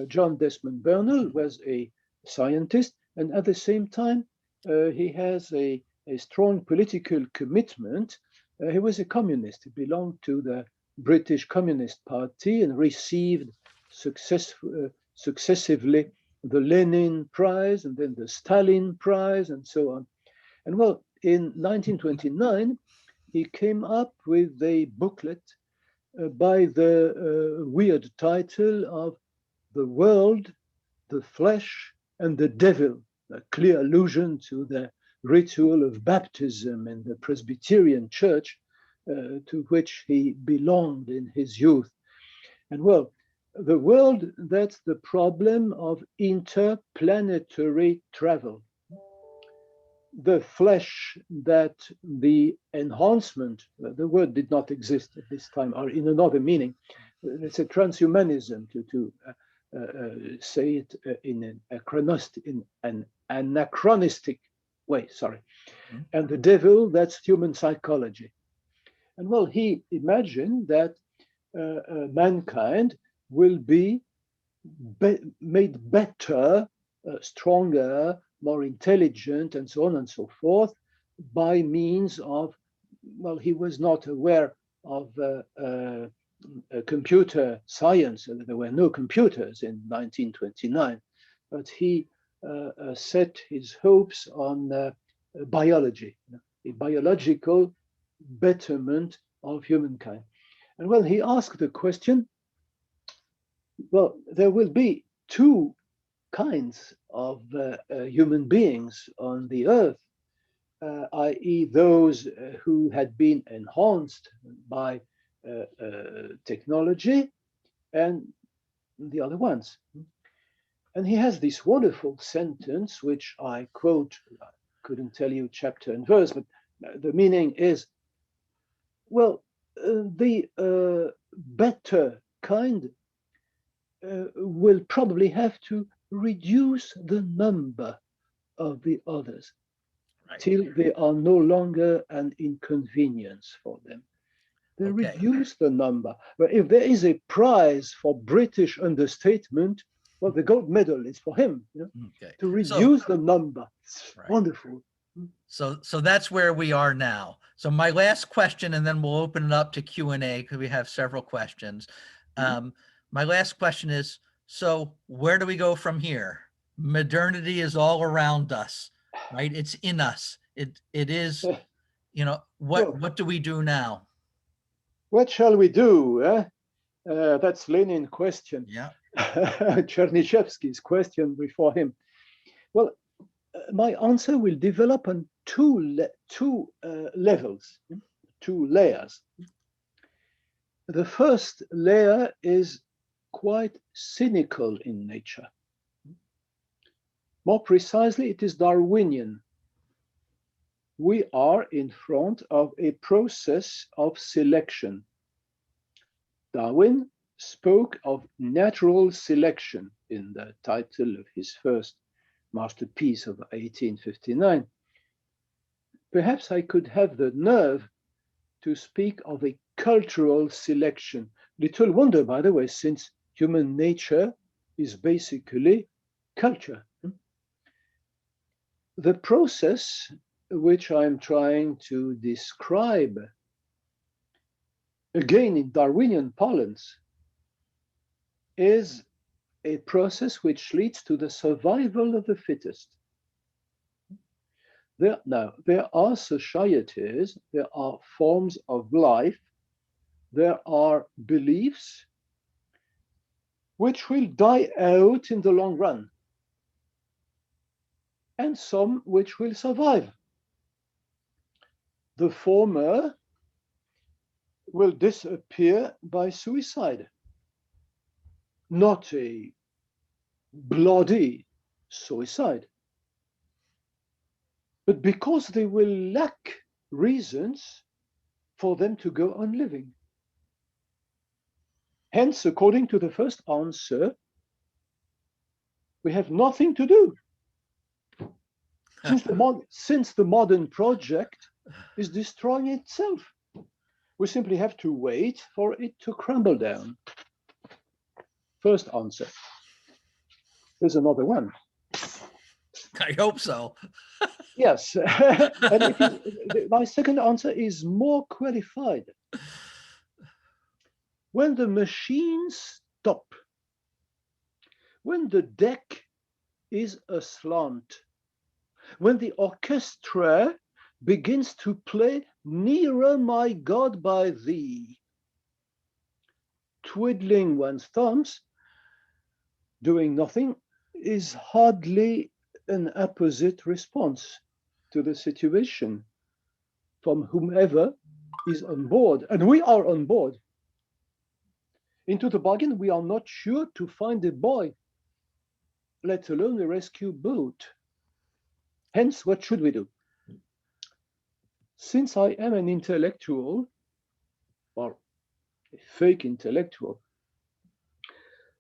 John Desmond Burnell, was a scientist, and at the same time, he has a strong political commitment. He was a communist. He belonged to the British Communist Party and received successively the Lenin Prize and then the Stalin Prize and so on. And well, in 1929, he came up with a booklet by the weird title of The World, the Flesh, and the Devil, a clear allusion to the ritual of baptism in the Presbyterian Church to which he belonged in his youth. And well, the world, that's the problem of interplanetary travel. The flesh, that the enhancement, the word did not exist at this time, or in another meaning. It's a transhumanism to say it in an anachronistic way, sorry. And the devil, that's human psychology. And well, he imagined that mankind will be made better, stronger, more intelligent, and so on and so forth, by means of, well, he was not aware of computer science. There were no computers in 1929, but he set his hopes on biology, a biological betterment of humankind. And well, he asked the question, well, there will be two kinds of human beings on the earth, i.e. those who had been enhanced by technology, and the other ones. And he has this wonderful sentence, which I quote. I couldn't tell you chapter and verse, but the meaning is, well, the better kind will probably have to reduce the number of the others, right, till they are no longer an inconvenience for them. They reduce the number. But if there is a prize for British understatement, well, the gold medal is for him, to reduce the number. It's wonderful. So that's where we are now. So my last question, and then we'll open it up to Q&A because we have several questions. My last question is, so where do we go from here? Modernity is all around us, right? It's in us. It is, what do we do now? What shall we do? That's Lenin's question. Yeah. Chernyshevsky's question before him. Well, my answer will develop on two levels, two layers. The first layer is quite cynical in nature. More precisely, it is Darwinian. we are in front of a process of selection. Darwin spoke of natural selection in the title of his first masterpiece of 1859. Perhaps I could have the nerve to speak of a cultural selection. Little wonder, by the way, since human nature is basically culture. The process which I'm trying to describe, again in Darwinian parlance, is a process which leads to the survival of the fittest. There are societies, there are forms of life, there are beliefs which will die out in the long run, and some which will survive. The former will disappear by suicide, not a bloody suicide, but because they will lack reasons for them to go on living. Hence, according to the first answer, we have nothing to do. Since the modern project is destroying itself, we simply have to wait for it to crumble down. First answer. There's another one. I hope so. Yes, and my second answer is more qualified. When the machines stop, when the deck is aslant, when the orchestra begins to play Nearer My God by Thee, twiddling one's thumbs, doing nothing, is hardly an apposite response to the situation from whomever is on board. And we are on board. Into the bargain, we are not sure to find a buoy, let alone a rescue boat. Hence, what should we do? Since I am an intellectual, or a fake intellectual,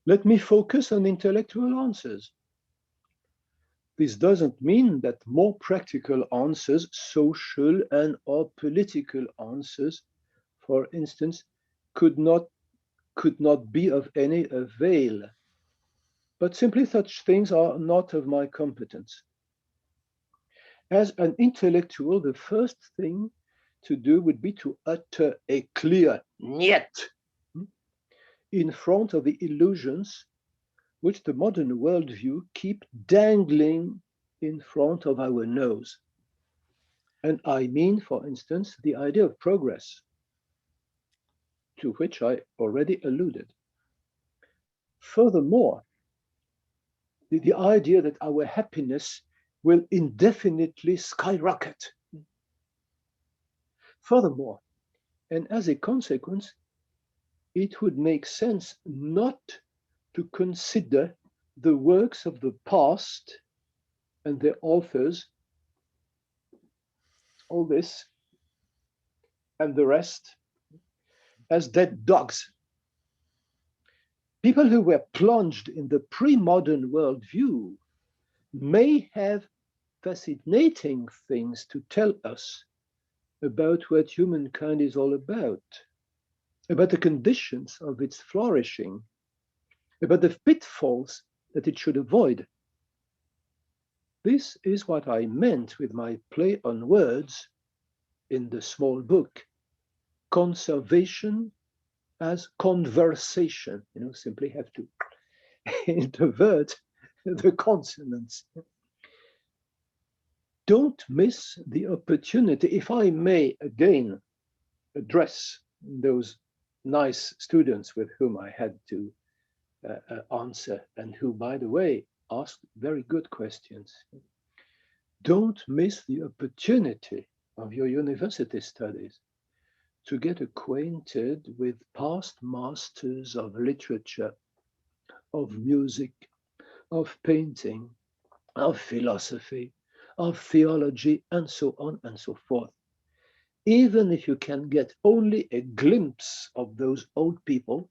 let me focus on intellectual answers. This doesn't mean that more practical answers, social and or political answers, for instance, could not be of any avail, but simply such things are not of my competence. As an intellectual, the first thing to do would be to utter a clear "niet" in front of the illusions which the modern worldview keep dangling in front of our nose. And I mean, for instance, the idea of progress, to which I already alluded. Furthermore, the idea that our happiness will indefinitely skyrocket. Furthermore, and as a consequence, it would make sense not to consider the works of the past and their authors, all this and the rest, as dead dogs. People who were plunged in the pre-modern worldview may have fascinating things to tell us about what humankind is all about the conditions of its flourishing, about the pitfalls that it should avoid. This is what I meant with my play on words in the small book, conservation as conversation. Simply have to invert the consonants. Don't miss the opportunity, if I may again address those nice students with whom I had to answer, and who, by the way, asked very good questions. Don't miss the opportunity of your university studies to get acquainted with past masters of literature, of music, of painting, of philosophy, of theology, and so on and so forth. Even if you can get only a glimpse of those old people,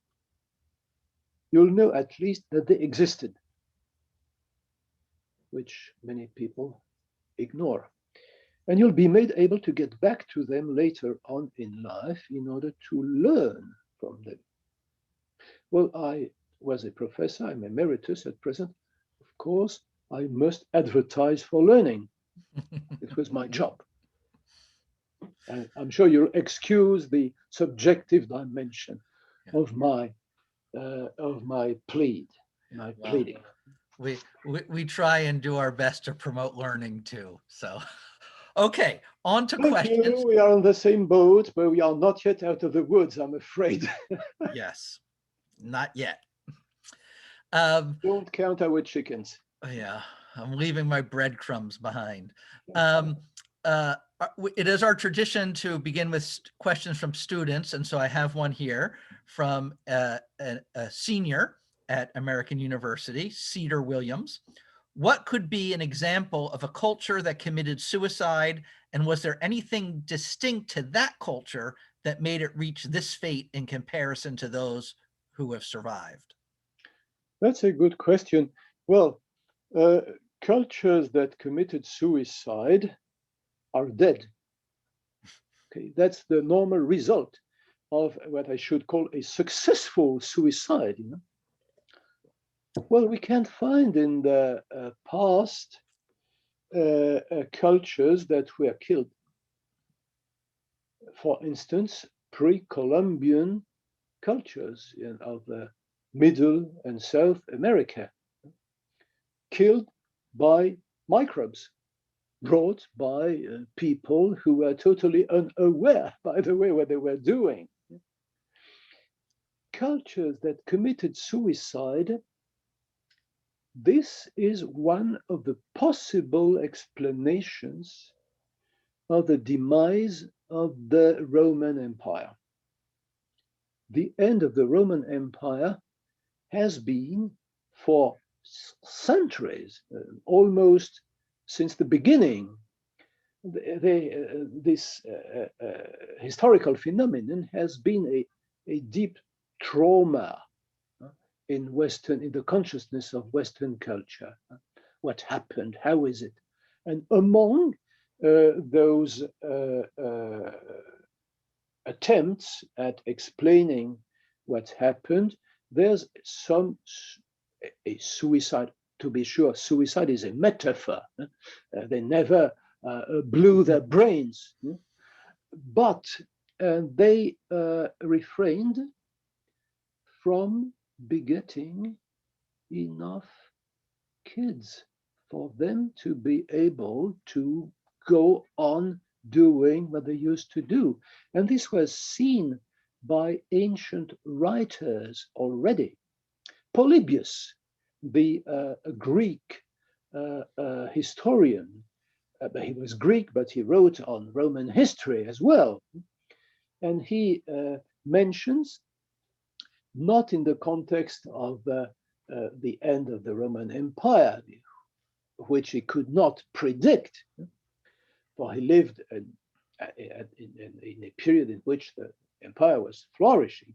you'll know at least that they existed, which many people ignore. And you'll be made able to get back to them later on in life in order to learn from them. Well, I was a professor, I'm emeritus at present. Of course, I must advertise for learning. It was my job. I'm sure you'll excuse the subjective dimension of my pleading. We try and do our best to promote learning too. So, okay, on to Thank questions. you. We are on the same boat, but we are not yet out of the woods, I'm afraid. Yes, not yet. Don't count our chickens. Yeah, I'm leaving my breadcrumbs behind. It is our tradition to begin with questions from students, and so I have one here from a senior at American University, Cedar Williams. What could be an example of a culture that committed suicide, and was there anything distinct to that culture that made it reach this fate in comparison to those who have survived? That's a good question. Well, cultures that committed suicide are dead. Okay, that's the normal result of what I should call a successful suicide. You know? Well, we can't find in the past cultures that were killed. For instance, pre-Columbian cultures of Middle and South America, killed by microbes brought by people who were totally unaware, by the way, what they were doing. Cultures that committed suicide, this is one of the possible explanations of the demise of the Roman Empire. The end of the Roman Empire has been for centuries, almost since the beginning, this historical phenomenon has been a deep trauma in the consciousness of Western culture. What happened? How is it? And among those attempts at explaining what happened, there's a suicide. To be sure, suicide is a metaphor. They never blew their brains, but they refrained from begetting enough kids for them to be able to go on doing what they used to do. And this was seen by ancient writers already. Polybius, the Greek historian, he was Greek, but he wrote on Roman history as well. And he mentions, not in the context of the end of the Roman Empire, which he could not predict, for he lived in a period in which the empire was flourishing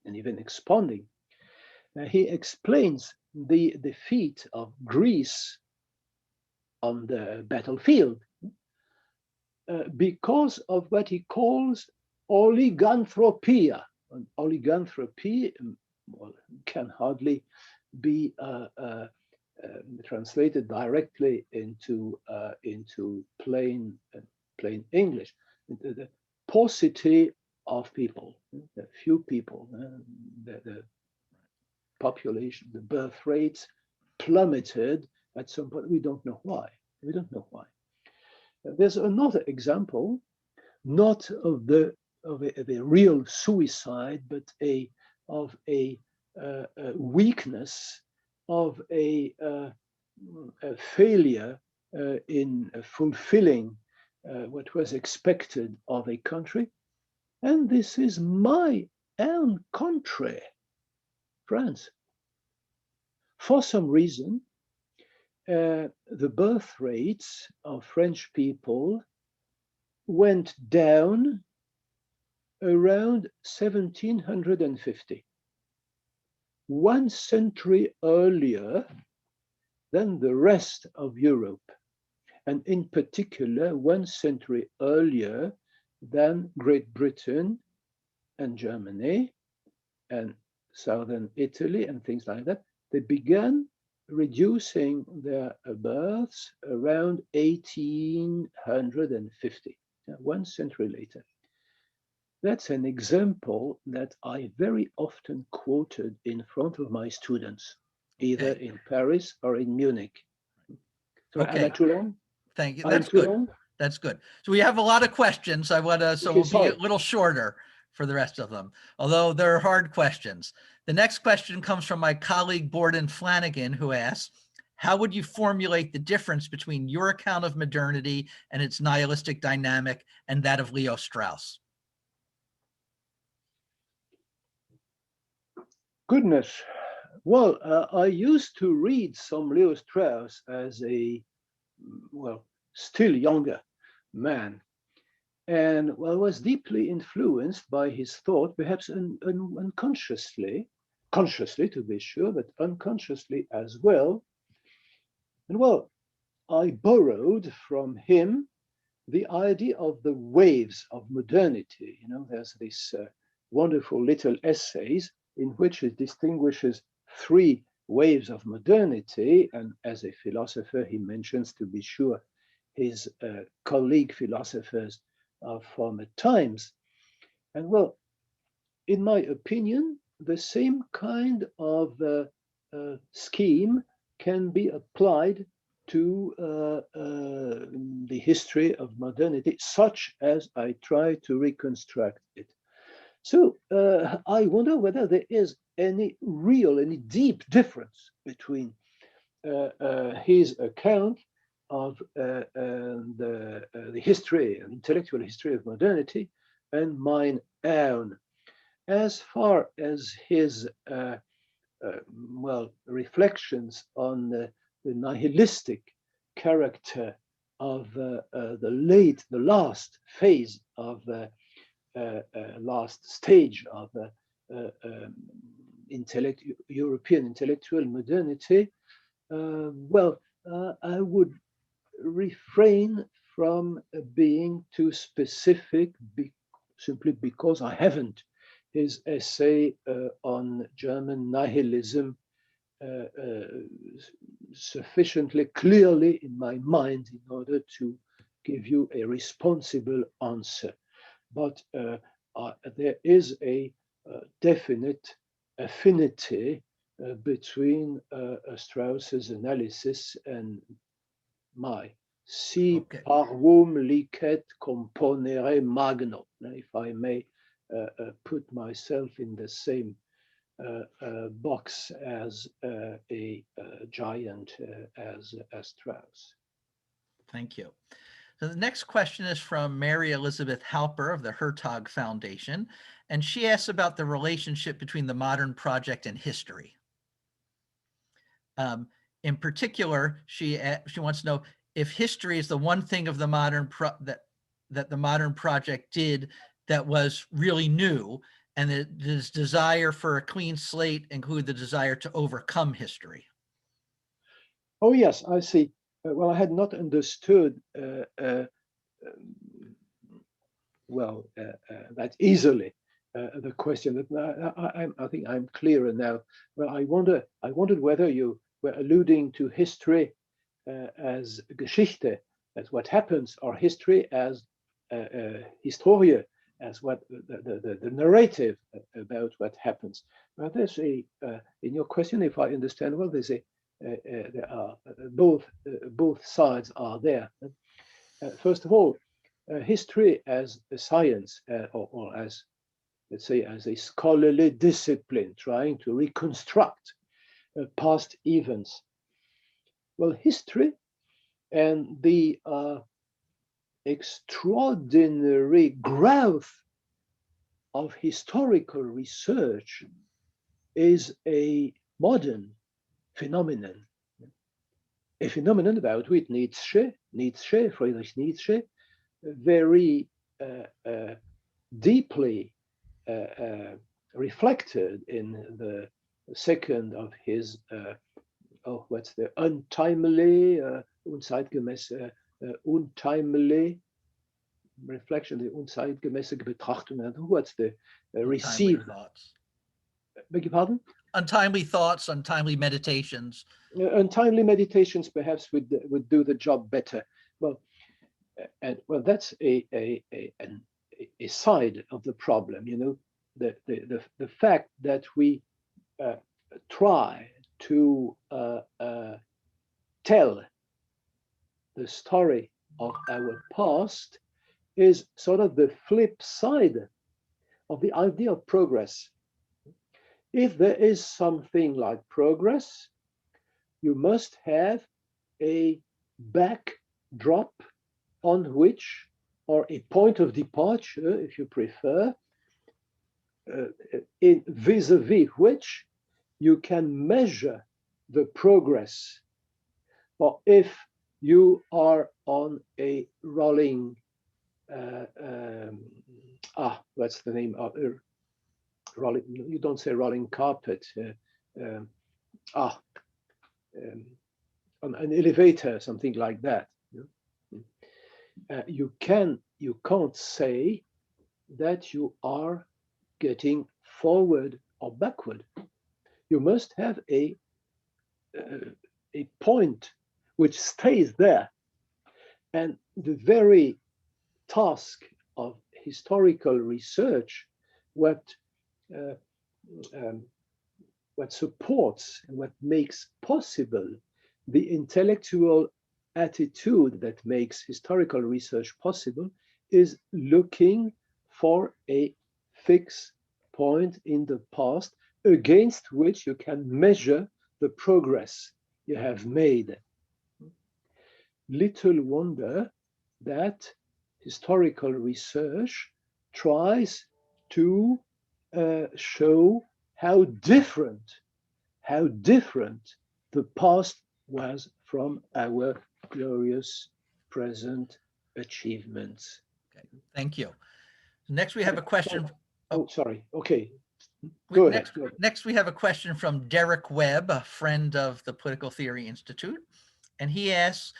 and even expanding. He explains the defeat of Greece on the battlefield because of what he calls oliganthropia. And oliganthropy can hardly be translated directly into plain English. The paucity of people, the few people, the population, the birth rates plummeted at some point. We don't know why. We don't know why. There's another example, not of a real suicide, but of a weakness, of a failure in fulfilling what was expected of a country. And this is my own country, France. For some reason, the birth rates of French people went down around 1750, 1 century earlier than the rest of Europe, and in particular 1 century earlier than Great Britain and Germany and southern Italy and things like that. They began reducing their births around 1850, 1 century later. That's an example that I very often quoted in front of my students, either in Paris or in Munich. So am I too long? Thank you. That's good. That's good. So we have a lot of questions. I want to, so we'll be a little shorter for the rest of them, although they're hard questions. The next question comes from my colleague Borden Flanagan, who asks, how would you formulate the difference between your account of modernity and its nihilistic dynamic and that of Leo Strauss? Goodness. Well, I used to read some Leo Strauss as a, well, still younger man. And well, I was deeply influenced by his thought, perhaps unconsciously, consciously to be sure, but unconsciously as well. And well, I borrowed from him the idea of the waves of modernity. You know, there's this wonderful little essays in which he distinguishes 3 waves of modernity. And as a philosopher, he mentions, to be sure, his colleague philosophers of former times. And well, in my opinion, the same kind of scheme can be applied to the history of modernity, such as I try to reconstruct it. So I wonder whether there is any real, any deep difference between his account of the history, intellectual history of modernity, and mine own. As far as his well, reflections on the nihilistic character of the last phase of the last stage of European intellectual modernity, well, I would refrain from being too specific simply because I haven't his essay on German nihilism sufficiently clearly in my mind in order to give you a responsible answer. But there is a definite affinity between Strauss's analysis and my si parvum licet componere magno, if I may put myself in the same box as a giant as Strauss. Thank you. So the next question is from Mary Elizabeth Halper of the Hertog Foundation, and she asks about the relationship between the modern project and history. In particular, she wants to know if history is the one thing of the modern that the modern project did that was really new, and that this desire for a clean slate include the desire to overcome history. Oh yes, I see. Well, I had not understood well that easily the question. I think I'm clearer now. Well, I wondered whether you were alluding to history as Geschichte, as what happens, or history as Historie, as what the narrative about what happens. Well, there's a in your question, if I understand well, there's a there are both sides are there. First of all, history as a science, or as, let's say, as a scholarly discipline trying to reconstruct past events. Well, history and the extraordinary growth of historical research is a modern phenomenon. a phenomenon about which Friedrich Nietzsche, very deeply reflected in the second of his what's the untimely unzeitgemäße untimely reflection, the unzeitgemäße Betrachtung, what's the received thoughts. Beg your pardon? Untimely thoughts, untimely meditations. Untimely meditations perhaps would do the job better. Well, that's a side of the problem. You know, the fact that we try to tell the story of our past is sort of the flip side of the idea of progress. If there is something like progress, you must have a backdrop on which, or a point of departure, if you prefer, in vis-a-vis which you can measure the progress. But if you are on a rolling, what's the name of rolling? You don't say rolling carpet. On an elevator, something like that. You can't say that you are getting forward or backward. You must have a point which stays there. And the very task of historical research, what supports and what makes possible the intellectual attitude that makes historical research possible, is looking for a fixed point in the past against which you can measure the progress you have made. Little wonder that historical research tries to show how different the past was from our glorious present achievements. Okay, thank you. Next, we have a question. Sorry. Okay. Go ahead. Next, we have a question from Derek Webb, a friend of the Political Theory Institute. And he asks,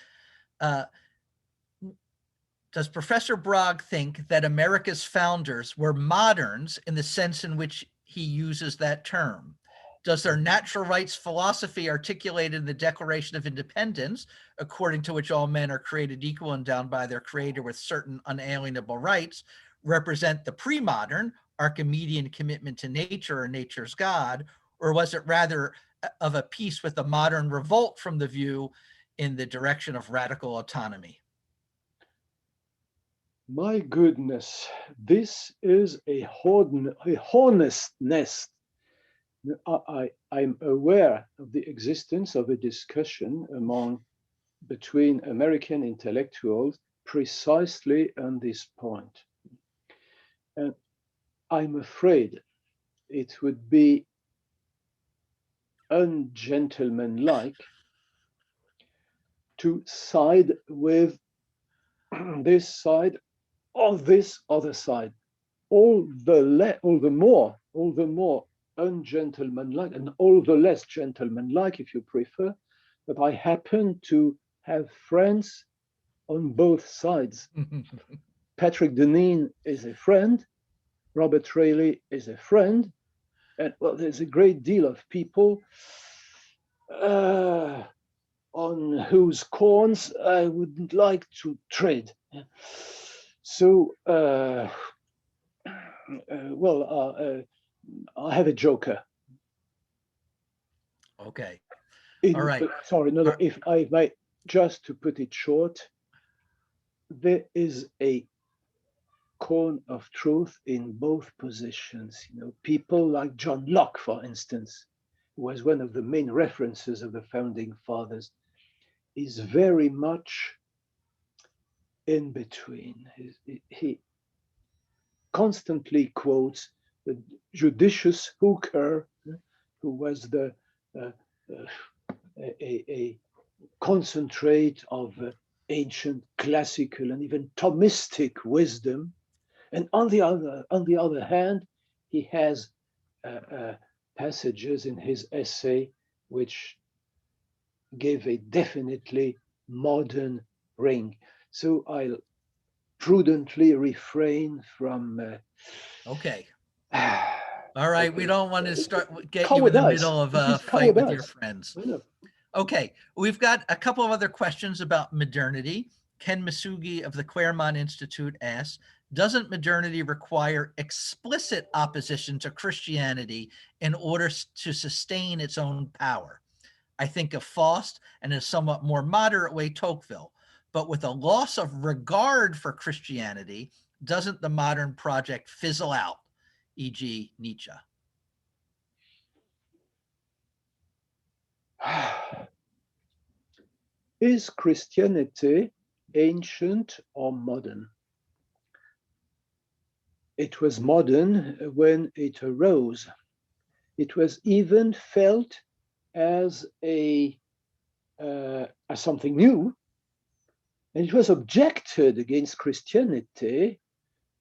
does Professor Brague think that America's founders were moderns in the sense in which he uses that term? Does their natural rights philosophy articulated in the Declaration of Independence, according to which all men are created equal and endowed by their creator with certain unalienable rights, represent the pre-modern Archimedean commitment to nature or nature's God, or was it rather of a piece with the modern revolt from the view in the direction of radical autonomy? My goodness, this is a hornet's nest. I'm aware of the existence of a discussion between American intellectuals precisely on this point. And I'm afraid it would be ungentlemanlike to side with this side or this other side. All the more ungentlemanlike and all the less gentlemanlike, if you prefer, that I happen to have friends on both sides. Patrick Deneen is a friend, Robert Rayleigh is a friend, and well, there's a great deal of people on whose corns I wouldn't like to tread. So, I have a joker. Okay. All right. Sorry, no, if I might, just to put it short, there is a corn of truth in both positions. You know, people like John Locke, for instance, who was one of the main references of the founding fathers, is very much in between. He constantly quotes the judicious Hooker, who was a concentrate of ancient classical and even Thomistic wisdom. And on the other hand, he has passages in his essay which give a definitely modern ring. So I'll prudently refrain from. Okay. All right. We don't want to get you in the Cowardice. middle of This a is fight with your cowardice. friends. I know. Okay. We've got a couple of other questions about modernity. Ken Masugi of the Claremont Institute asks, doesn't modernity require explicit opposition to Christianity in order to sustain its own power? I think of Faust and in a somewhat more moderate way, Tocqueville. But with a loss of regard for Christianity, doesn't the modern project fizzle out, e.g. Nietzsche? Is Christianity ancient or modern? It was modern when it arose. It was even felt as something new, and it was objected against Christianity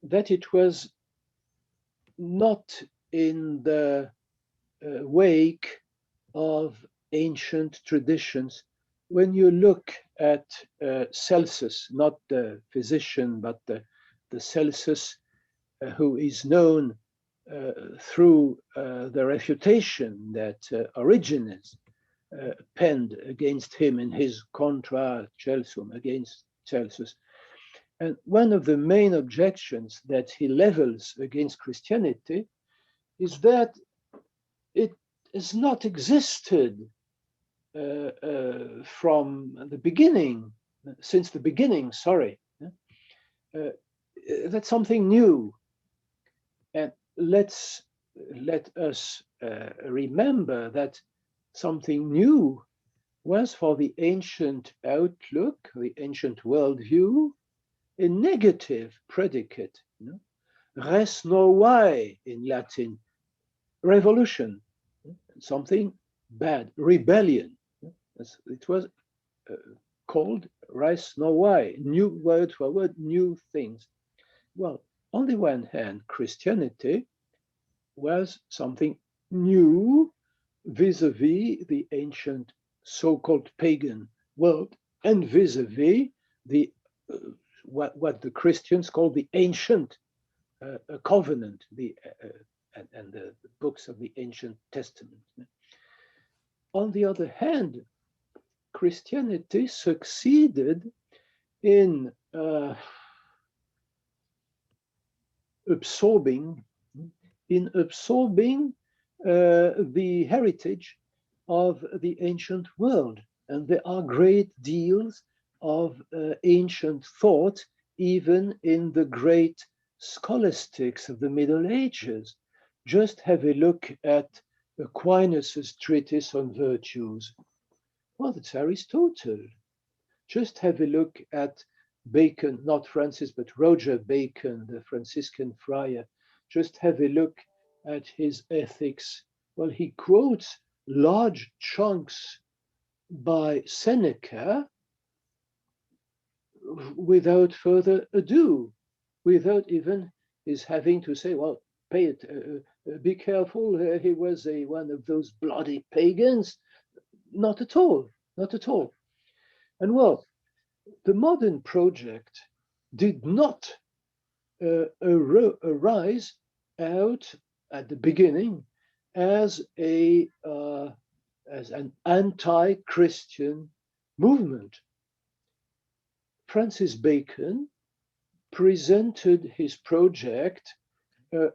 that it was not in the wake of ancient traditions. When you look at Celsus, not the physician, but the Celsus who is known through the refutation that Origenes penned against him in his Contra Celsum against Celsus. And one of the main objections that he levels against Christianity is that it has not existed from the beginning, since the beginning, sorry. That's something new. And let us remember that something new was for the ancient outlook, the ancient worldview, a negative predicate. Res novae in Latin, revolution, something bad, rebellion. It was called res novae, new word for word, new things. Well, on the one hand, Christianity was something new vis-a-vis the ancient so-called pagan world, and vis-a-vis the what the Christians call the ancient covenant, and the books of the ancient testament. On the other hand, Christianity succeeded in absorbing the heritage of the ancient world. And there are great deals of ancient thought, even in the great scholastics of the Middle Ages. Just have a look at Aquinas' treatise on virtues. Well, that's Aristotle. Just have a look at Bacon, not Francis, but Roger Bacon, the Franciscan friar. Just have a look at his ethics. Well, he quotes large chunks by Seneca without further ado, without even his having to say, well, be careful, he was one of those bloody pagans. Not at all, not at all. And well, the modern project did not arise out at the beginning as an anti-Christian movement. Francis Bacon presented his project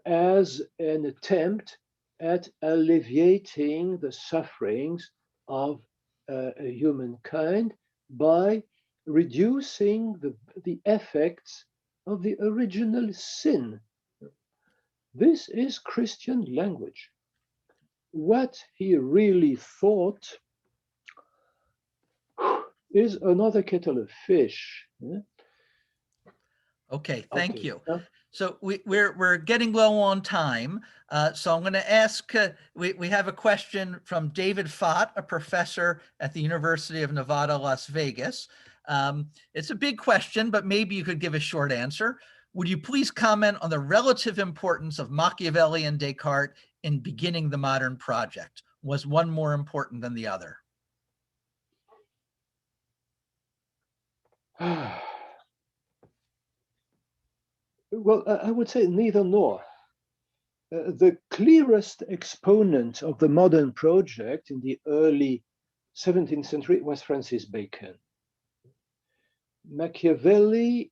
as an attempt at alleviating the sufferings of humankind by reducing the effects of the original sin. This is Christian language. What he really thought is another kettle of fish. Okay, thank Okay. you. So we're getting low on time. So I'm going to ask, we have a question from David Fott, a professor at the University of Nevada, Las Vegas. It's a big question, but maybe you could give a short answer. Would you please comment on the relative importance of Machiavelli and Descartes in beginning the modern project? Was one more important than the other? Well, I would say neither nor. The clearest exponent of the modern project in the early 17th century was Francis Bacon. Machiavelli,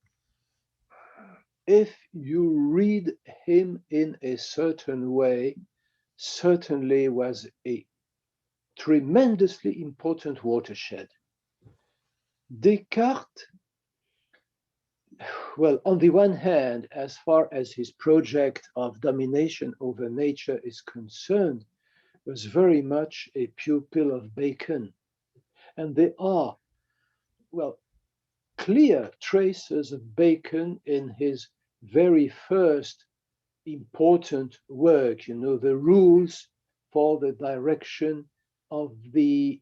if you read him in a certain way, certainly was a tremendously important watershed. Descartes, well, on the one hand, as far as his project of domination over nature is concerned, was very much a pupil of Bacon. And there are, well, clear traces of Bacon in his very first important work, the rules for the direction of the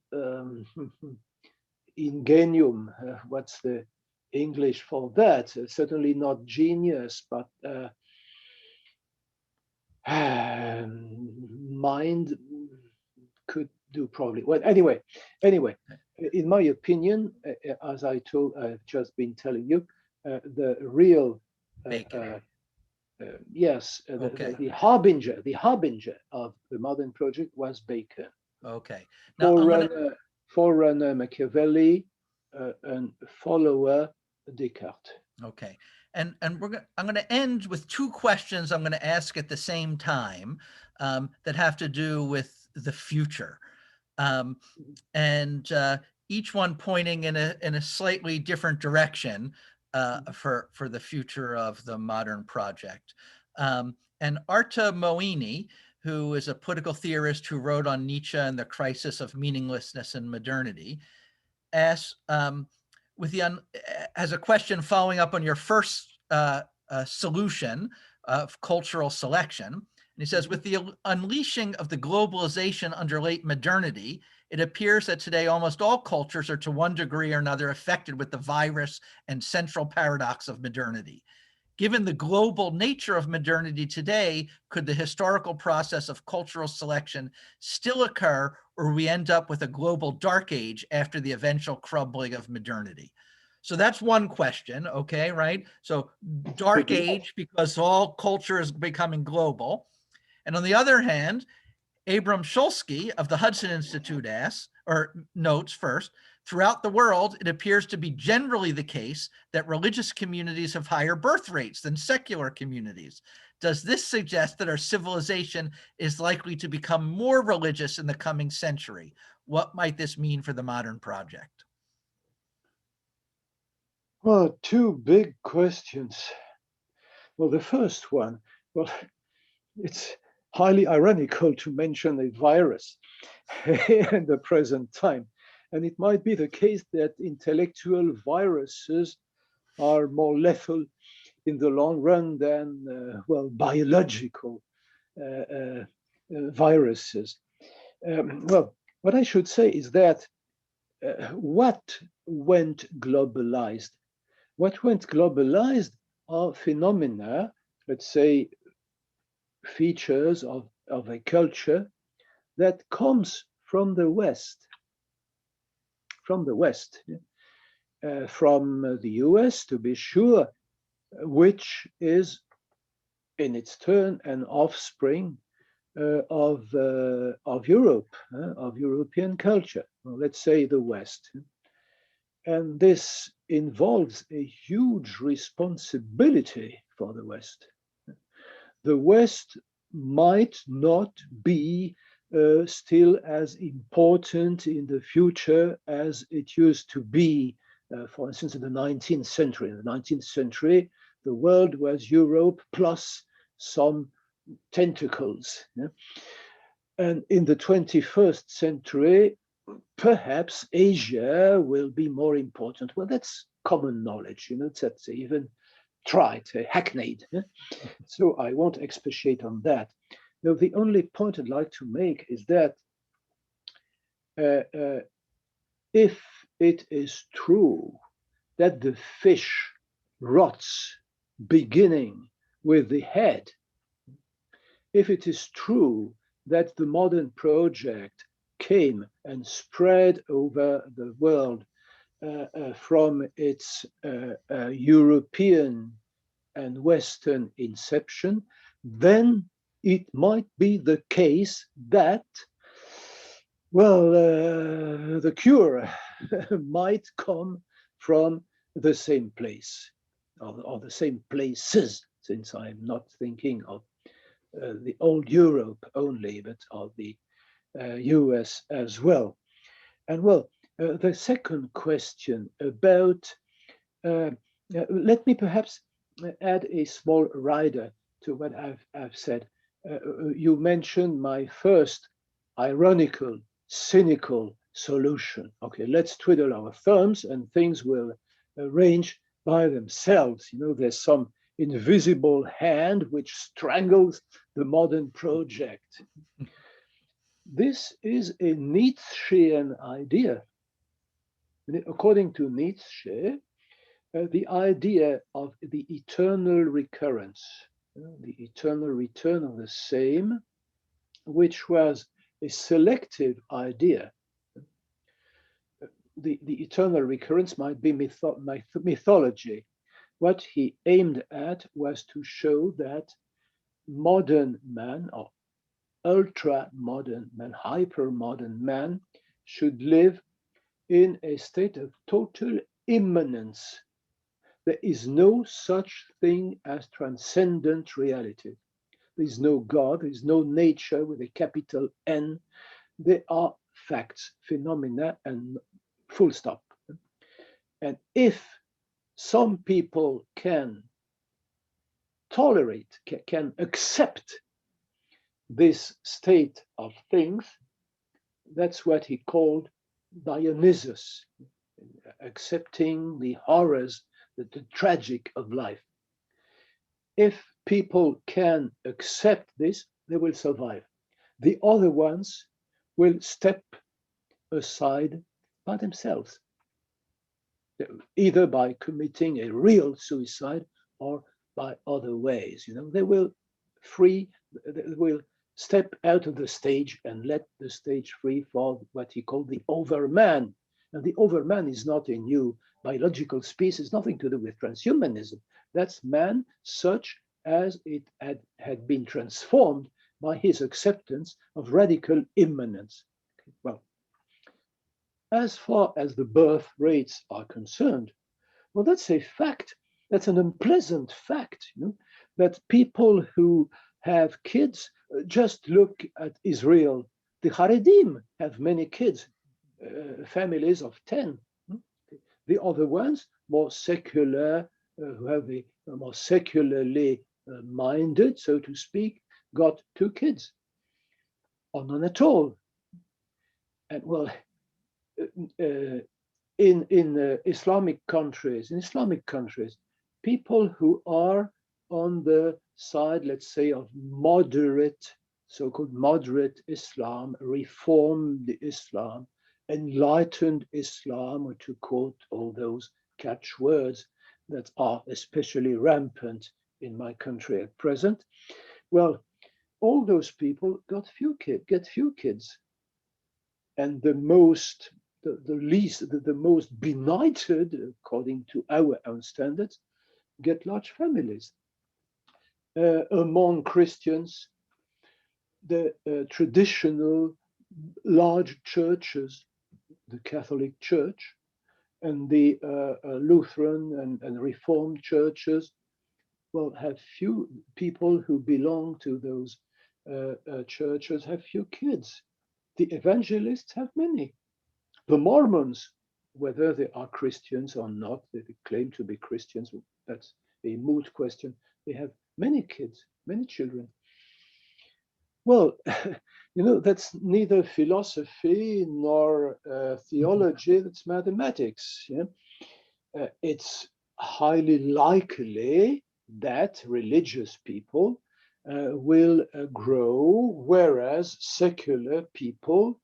ingenium. What's the English for that? Certainly not genius, but mind could do probably. Well, anyway, in my opinion, as I've just been telling you, the real Bacon. yes, Okay. the harbinger of the modern project was Bacon. Okay. Now Forerunner Machiavelli, and follower Descartes. Okay. And I'm going to end with two questions I'm going to ask at the same time that have to do with the future. And each one pointing in a slightly different direction for the future of the modern project. And Arta Moini, who is a political theorist who wrote on Nietzsche and the crisis of meaninglessness and modernity, asks, as a question following up on your first solution of cultural selection. And he says, with the unleashing of the globalization under late modernity, it appears that today almost all cultures are to one degree or another affected with the virus and central paradox of modernity. Given the global nature of modernity today, could the historical process of cultural selection still occur, or we end up with a global dark age after the eventual crumbling of modernity? So that's one question, okay, right? So dark age because all culture is becoming global. And on the other hand, Abram Shulsky of the Hudson Institute notes first, throughout the world, it appears to be generally the case that religious communities have higher birth rates than secular communities. Does this suggest that our civilization is likely to become more religious in the coming century? What might this mean for the modern project? Well, two big questions. Well, the first one, well, it's highly ironical to mention a virus in the present time. And it might be the case that intellectual viruses are more lethal in the long run than, biological viruses. Well, what I should say is that what went globalized? What went globalized are phenomena, let's say, features of a culture that comes from the West, from the US to be sure, which is in its turn an offspring of Europe, of European culture. Well, let's say the West. And this involves a huge responsibility for the West. The West might not be still as important in the future as it used to be, for instance, in the 19th century. In the 19th century, the world was Europe plus some tentacles. Yeah? And in the 21st century, perhaps Asia will be more important. Well, that's common knowledge. That's even trite, hackneyed. So I won't expatiate on that. Now, the only point I'd like to make is that if it is true that the fish rots beginning with the head, if it is true that the modern project came and spread over the world from its European and Western inception, then it might be the case that, well, the cure might come from the same place, or the same places, since I'm not thinking of the old Europe only, but of the US as well. And well, the second question about, let me perhaps add a small rider to what I've said. You mentioned my first ironical, cynical solution. Okay, let's twiddle our thumbs and things will arrange by themselves. You know, there's some invisible hand which strangles the modern project. This is a Nietzschean idea. According to Nietzsche, the idea of the eternal recurrence, the eternal return of the same, which was a selective idea. The eternal recurrence might be mythology. What he aimed at was to show that modern man, or ultra-modern man, hyper-modern man, should live in a state of total immanence. There is no such thing as transcendent reality. There is no God, there is no nature with a capital N. There are facts, phenomena, and full stop. And if some people can tolerate, can accept this state of things, that's what he called Dionysus, accepting the horrors, the tragic of life. If people can accept this, they will survive. The other ones will step aside by themselves, either by committing a real suicide or by other ways. You know, they will step out of the stage and let the stage free for what he called the overman. And the overman is not a new biological species, nothing to do with transhumanism. That's man such as it had been transformed by his acceptance of radical immanence. Well, as far as the birth rates are concerned, well, that's a fact. That's an unpleasant fact, you know, that people who have kids, just look at Israel. The Haredim have many kids, families of 10. The other ones, more secular, who have a more secularly minded, so to speak, got 2 kids, or none at all. And well, in Islamic countries, people who are on the side, let's say, of moderate, so-called moderate Islam, reformed Islam, enlightened Islam, or to quote all those catchwords that are especially rampant in my country at present. Well, all those people get few kids. And the most benighted, according to our own standards, get large families. Among Christians, the traditional large churches, the Catholic Church and the Lutheran and Reformed churches, well, have few people who belong to those churches have few kids. The evangelists have many. The Mormons, whether they are Christians or not, they claim to be Christians, that's a moot question. They have many kids, many children. Well, you know, that's neither philosophy nor theology, that's mathematics. Yeah? It's highly likely that religious people will grow, whereas secular people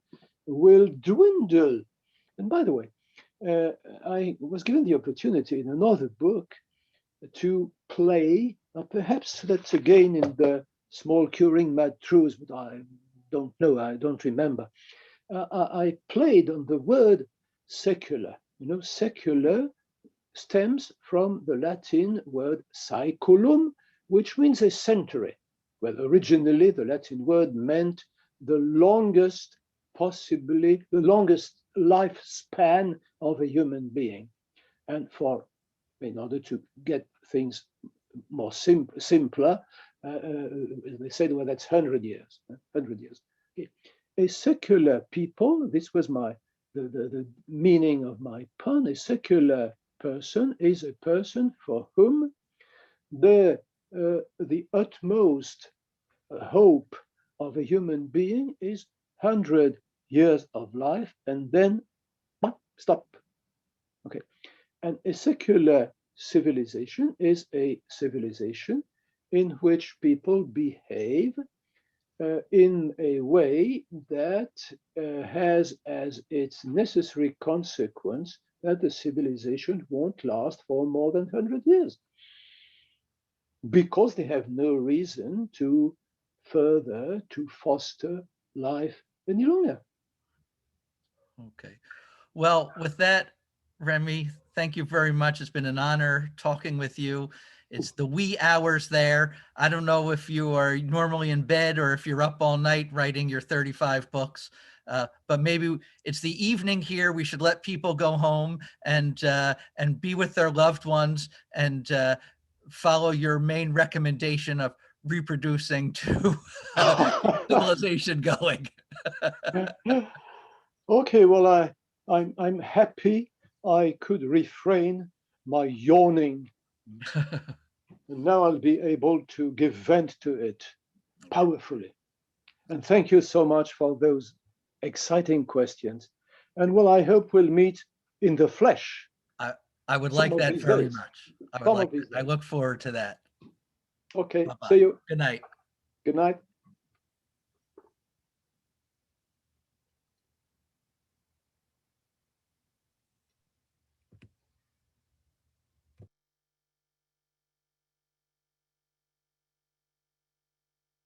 will dwindle. And by the way, I was given the opportunity in another book to play, perhaps that's again in the small curing mad truths, but I don't know, I don't remember. I played on the word secular. You know, secular stems from the Latin word saeculum, which means a century. Well, originally the Latin word meant the longest, possibly the longest lifespan of a human being. And in order to get things more simpler, they said, well, that's 100 years, 100 years. Okay. A secular people, this was the meaning of my pun, a secular person is a person for whom the utmost hope of a human being is 100 years of life and then stop. Okay. And a secular civilization is a civilization in which people behave in a way that has as its necessary consequence that the civilization won't last for more than 100 years because they have no reason to foster life any longer. Okay. Well, with that, Rémi, thank you very much. It's been an honor talking with you. It's the wee hours there. I don't know if you are normally in bed or if you're up all night writing your 35 books, but maybe it's the evening here. We should let people go home and be with their loved ones and follow your main recommendation of reproducing to civilization going. Okay, well, I'm happy I could refrain my yawning. And now I'll be able to give vent to it powerfully. And thank you so much for those exciting questions. And well, I hope we'll meet in the flesh. I would like that very much. I look forward to that. Okay, Bye-bye. see you. Good night. Good night.